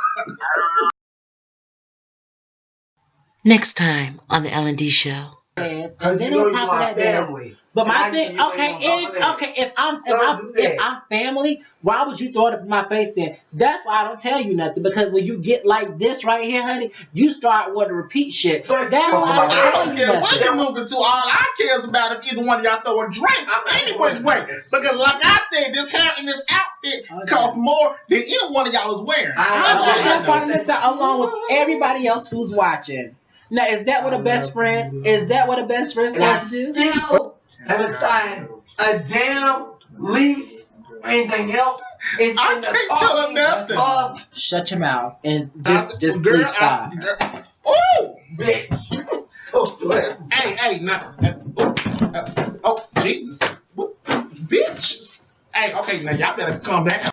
Next time on the L&D Show. And Cause then you know on you top of my that, there's- family. but my And I thing, give you okay, a name on if I'm Don't do that. family, why would you throw it up in my face then? That's why I don't tell you nothing, because when you get like this right here, honey, you start wanting to repeat shit. But- That's why I I don't don't tell you care what nothing. you're moving to. All I care is about if either one of y'all throw a drink any which way. Because like I said, this hair and this outfit costs more than either one of y'all is wearing. I'm I just know. finding this out along with everybody else who's watching. Now, is that what a best friend? Is that what a best friend And I supposed to do? still haven't signed a damn lease or anything else. It's I in the can't tell her talking nothing. of Shut your mouth and just girl, please stop. Oh, bitch. Talk to it. hey, now, oh, Jesus, what, bitch. Hey, okay, now y'all better calm down.